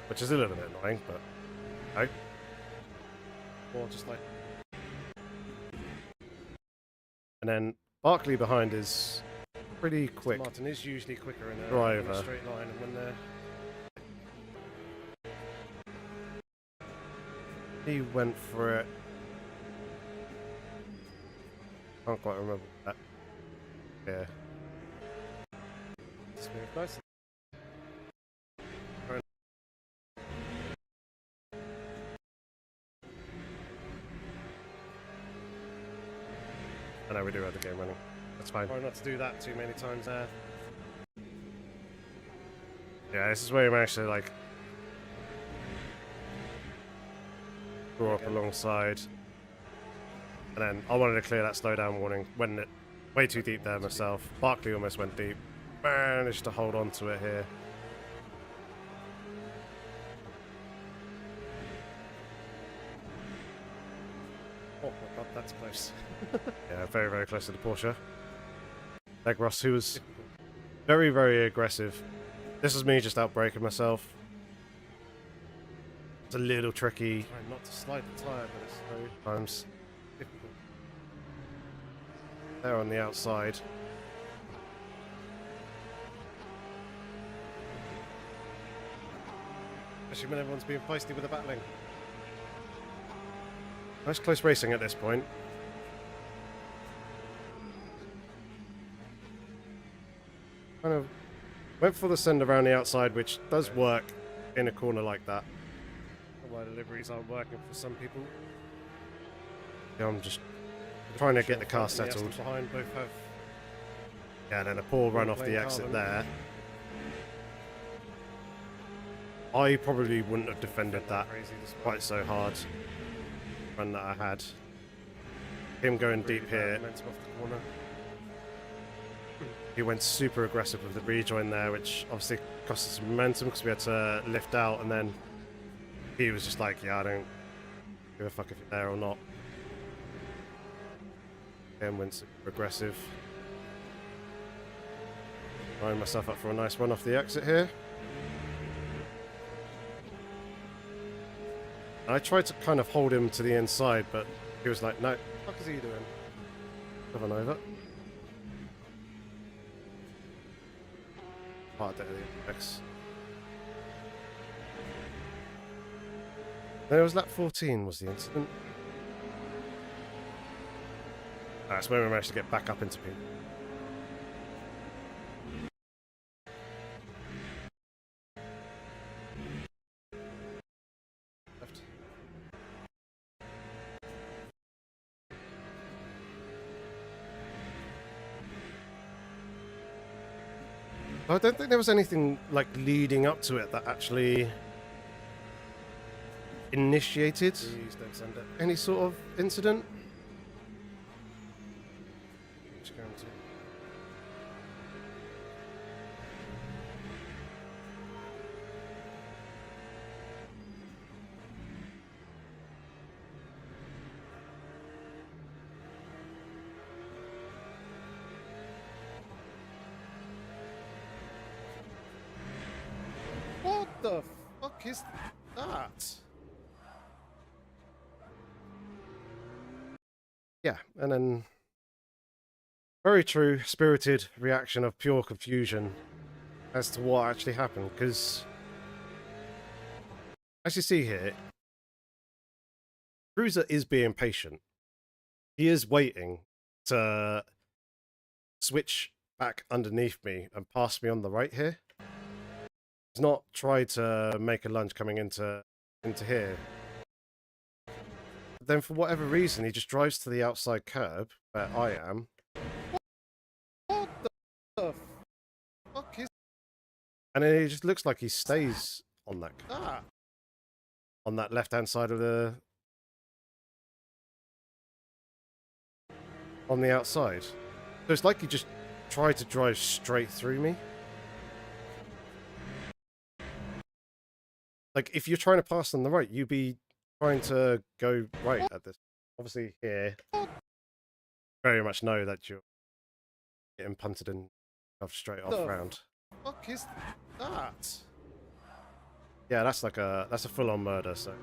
S1: which is a little bit annoying, but okay. Or just like. And then Barkley behind is pretty quick. Martin is usually quicker in a straight line, and when he went for it, I can't quite remember that. Yeah. Smooth, nice. I know we do have the game running. That's fine. Try not to do that too many times there. Yeah, this is where you manage to like draw up alongside. And then I wanted to clear that slowdown warning. Went way too deep there myself. Barkley almost went deep. Managed to hold on to it here. Oh my god, that's close. Yeah, very, very close to the Porsche. Ross, who was very, very aggressive. This is me just outbraking myself. It's a little tricky. Trying not to slide the tyre, but it's so times difficult. There on the outside. Especially when everyone's being feisty with the battling. Nice close racing at this point. Kind of went for the send around the outside, which does work in a corner like that. Why the liveries aren't working for some people. Yeah, I'm just trying to get the car settled. Behind both have. Yeah, and then a poor run off the exit there. I probably wouldn't have defended that quite so hard. Run that I had. Him going deep here. He went super aggressive with the rejoin there, which obviously cost us some momentum because we had to lift out, and then he was just like, yeah, I don't give a fuck if you're there or not. Again, went super aggressive. Lining myself up for a nice run off the exit here. I tried to kind of hold him to the inside, but he was like, no, what is he doing? Coming over. Part of the index. Then it was lap 14 was the incident. That's when we managed to get back up into P. Left. I don't think there was anything like leading up to it that actually initiated any sort of incident. Just going to... What the fuck is that? Yeah, and then very true, spirited reaction of pure confusion as to what actually happened, because as you see here, Cruiser is being patient. He is waiting to switch back underneath me and pass me on the right here. He's not tried to make a lunge coming into here. Then for whatever reason, he just drives to the outside curb where I am. What the fuck is... And then it just looks like he stays on that car. On that left-hand side of the... On the outside. So it's like he just tried to drive straight through me. Like, if you're trying to pass on the right, you'd be trying to go right at this. Obviously here, very much know that you're getting punted and straight off round. What the fuck is that? Yeah, that's like that's a full-on murder, so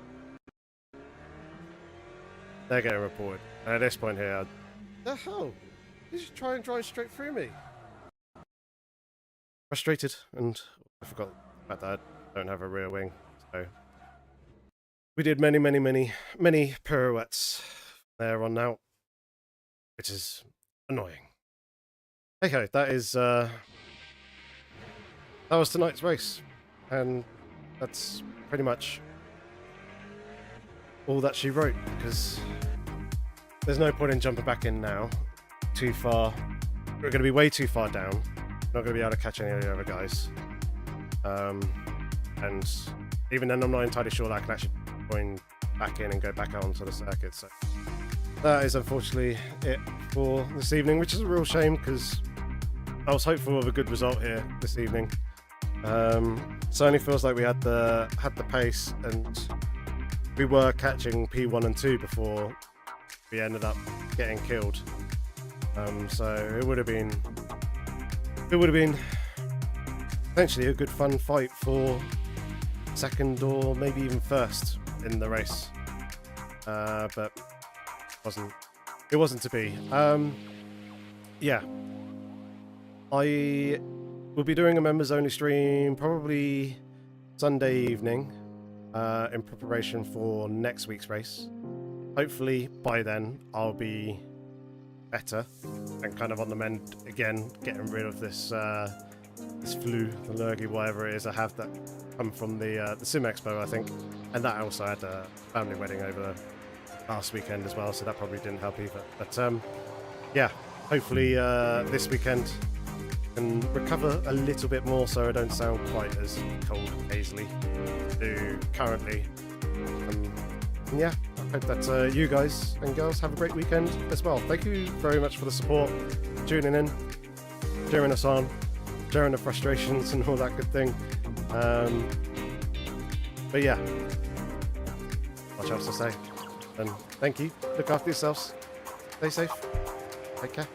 S1: they're getting reported. And at this point here, the hell? You just try and drive straight through me. Frustrated, and I forgot about that. I don't have a rear wing, so we did many pirouettes there on out, which is annoying. Hey ho, that is that was tonight's race, and that's pretty much all that she wrote, because there's no point in jumping back in now. Too far. We're going to be way too far down. Not going to be able to catch any of the other guys. And even then, I'm not entirely sure that I can actually going back in and go back out onto the circuit. So that is unfortunately it for this evening, which is a real shame because I was hopeful of a good result here this evening. Certainly feels like we had the pace, and we were catching P1 and 2 before we ended up getting killed. So it would have been potentially a good fun fight for second or maybe even first in the race, but it wasn't to be. Yeah, I will be doing a members only stream probably Sunday evening in preparation for next week's race. Hopefully by then I'll be better and kind of on the mend again, getting rid of this this flu, the lurgy, whatever it is I have that come from the Sim Expo, I think, and that I also had a family wedding over last weekend as well, so that probably didn't help either. But yeah, hopefully this weekend can recover a little bit more so I don't sound quite as cold and hazily do currently. And yeah, I hope that you guys and girls have a great weekend as well. Thank you very much for the support, tuning in, cheering us on, sharing the frustrations and all that good thing. But yeah, much else to say. And thank you. Look after yourselves. Stay safe. Take care.